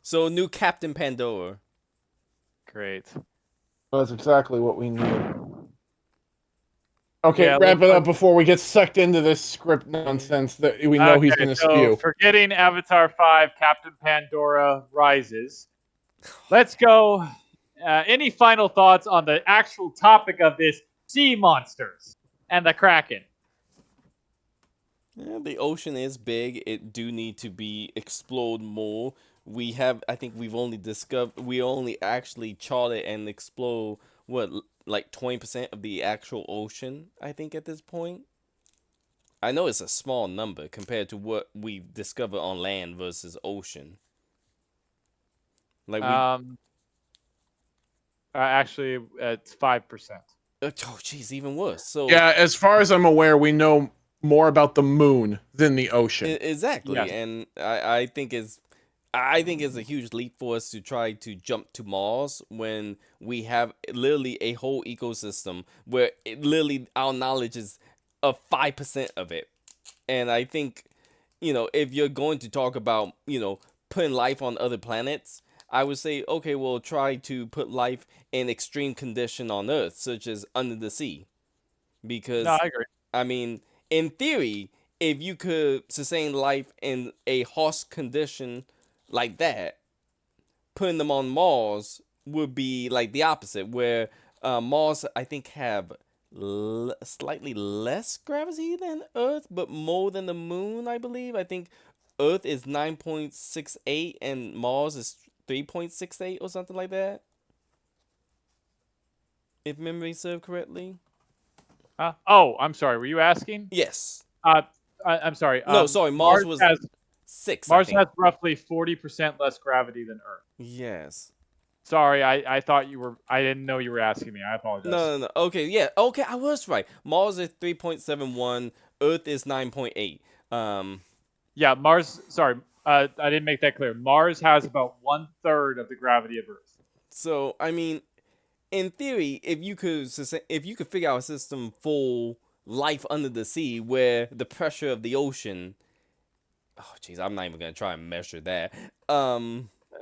So new Captain Pandora. Great. That's exactly what we need. Okay, Yeah, wrap looks it like- up before we get sucked into this script nonsense that we know he's going to spew. Forgetting Avatar 5, Captain Pandora rises. Let's go. Any final thoughts on the actual topic of this sea monsters and the Kraken? Yeah, the ocean is big. It do need to be explored more. I think we only actually charted and explore like 20% of the actual ocean, I think, at this point. I know it's a small number compared to what we discover on land versus ocean. Like Actually, it's 5%. oh jeez, even worse. So Yeah, as far as I'm aware, we know more about the moon than the ocean. exactly, Yes. and I think it's a huge leap for us to try to jump to Mars when we have literally a whole ecosystem where literally our knowledge is of 5% of it. And I think, if you're going to talk about, putting life on other planets, I would say, okay, well, try to put life in extreme condition on Earth, such as under the sea. Because, No, I agree. I mean, in theory, if you could sustain life in a harsh condition like that, putting them on Mars would be like the opposite, where Mars, I think, have slightly less gravity than Earth, but more than the moon, I believe. I think Earth is 9.68 and Mars is 3.68 or something like that. If memory serves correctly. I'm sorry. Were you asking? Yes. I'm sorry. No, sorry. Mars was has 6. Mars I think. has roughly 40% less gravity than Earth. Yes. Sorry, I thought you were. I didn't know you were asking me. I apologize. No. Okay, yeah. Okay, I was right. Mars is 3.71. Earth is 9.8. Yeah, Mars. Sorry, I didn't make that clear. Mars has about 1/3 of the gravity of Earth. So I mean, in theory, if you could figure out a system for life under the sea where the pressure of the ocean, oh jeez, I'm not even gonna try and measure that.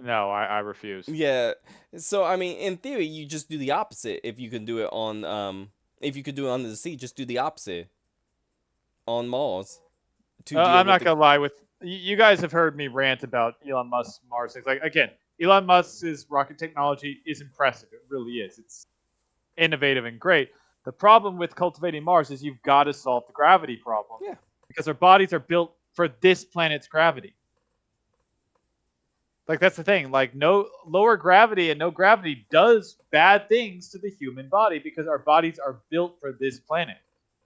No, I refuse. Yeah. So I mean, in theory, you just do the opposite. If you could do it under the sea, just do the opposite on Mars to deal I'm with not the. gonna lie. With you guys have heard me rant about Elon Musk's Mars things. Like again, Elon Musk's rocket technology is impressive. It really is. It's innovative and great. The problem with cultivating Mars is you've got to solve the gravity problem Yeah. because our bodies are built for this planet's gravity. Like that's the thing. Like no lower gravity and no gravity does bad things to the human body because our bodies are built for this planet.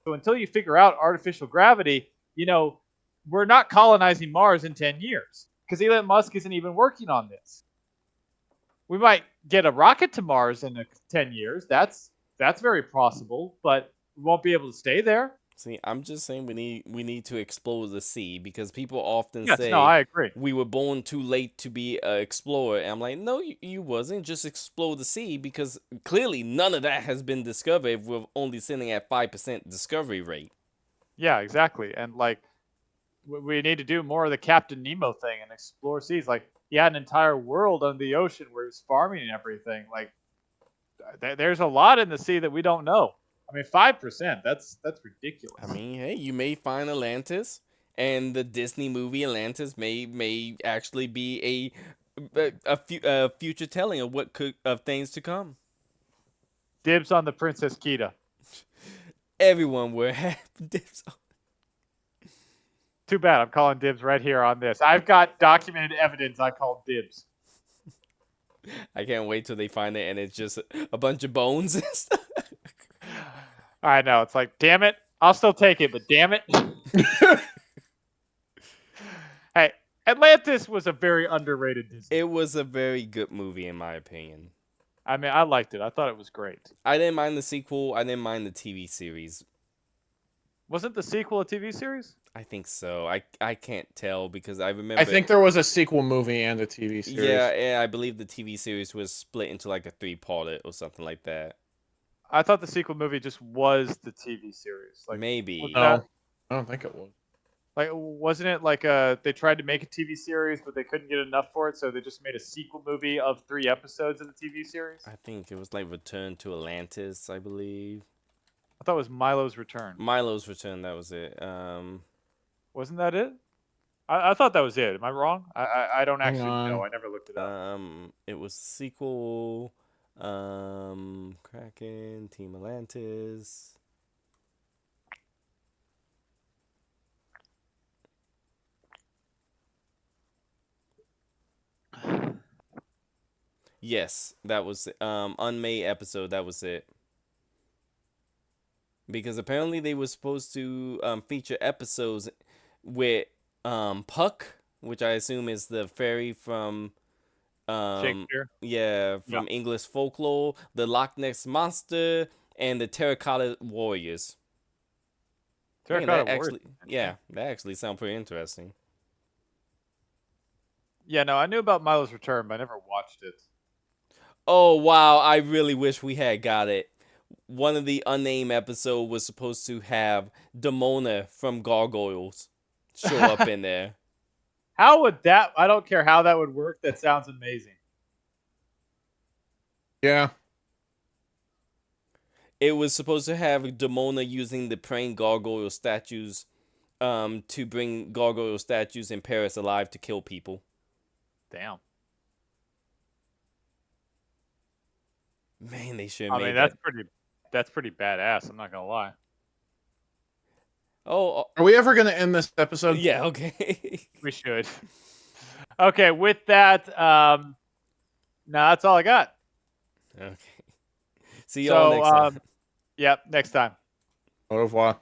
So until you figure out artificial gravity, we're not colonizing Mars in 10 years because Elon Musk isn't even working on this. We might get a rocket to Mars in 10 years. That's very possible, but we won't be able to stay there. See, I'm just saying we need to explore the sea because people often Yes, no, say I agree. we were born too late to be an explorer. And I'm like, no, you wasn't. Just explore the sea because clearly none of that has been discovered if we're only sitting at 5% discovery rate. Yeah, exactly. And like we need to do more of the Captain Nemo thing and explore seas. Like he had an entire world under the ocean where he was farming and everything. Like there's a lot in the sea that we don't know. I mean, 5%. That's ridiculous. I mean, hey, you may find Atlantis, and the Disney movie Atlantis may actually be a future telling of of things to come. Dibs on the Princess Kita. Everyone will have dibs. Too bad. I'm calling dibs right here on this. I've got documented evidence. I called dibs. I can't wait till they find it and it's just a bunch of bones and stuff. I know. It's like, damn it. I'll still take it, but damn it. Hey, Atlantis was a very underrated Disney. It was a very good movie in my opinion. I mean, I liked it. I thought it was great. I didn't mind the sequel. I didn't mind the TV series. Wasn't the sequel a TV series? I think so. I can't tell because I remember. I think there was a sequel movie and a TV series. Yeah, and I believe the TV series was split into like a 3-parter or something like that. I thought the sequel movie just was the TV series. Like Maybe. No, I don't think it was. Like, wasn't it like they tried to make a TV series, but they couldn't get enough for it, so they just made a sequel movie of 3 episodes of the TV series? I think it was like Return to Atlantis, I believe. I thought it was Milo's Return. Milo's Return, that was it. Wasn't that it? I thought that was it. Am I wrong? I don't Hang actually on. know. I never looked it up. It was sequel. Kraken, Team Atlantis. Yes, that was unmade episode. That was it. Because apparently they were supposed to feature episodes with Puck, which I assume is the fairy from Shakespeare. yeah, Yeah. from English folklore, the Loch Ness monster, and the Terracotta Warriors. Man, Terracotta that Warriors. actually, yeah, that actually sounds pretty interesting. Yeah, no, I knew about Milo's Return, but I never watched it. Oh wow, I really wish we had got it. One of the unnamed episode was supposed to have Demona from Gargoyles show up in there. How would that? I don't care how that would work. That sounds amazing. Yeah. It was supposed to have Demona using the praying gargoyle statues to bring gargoyle statues in Paris alive to kill people. Damn. Man, they should have I made mean, that. that's pretty badass. I'm not gonna lie. Oh, Are we ever gonna end this episode? yeah, okay. We should. Okay, with that, no, that's all I got. Okay. See y'all next time. Yep, next time. Au revoir.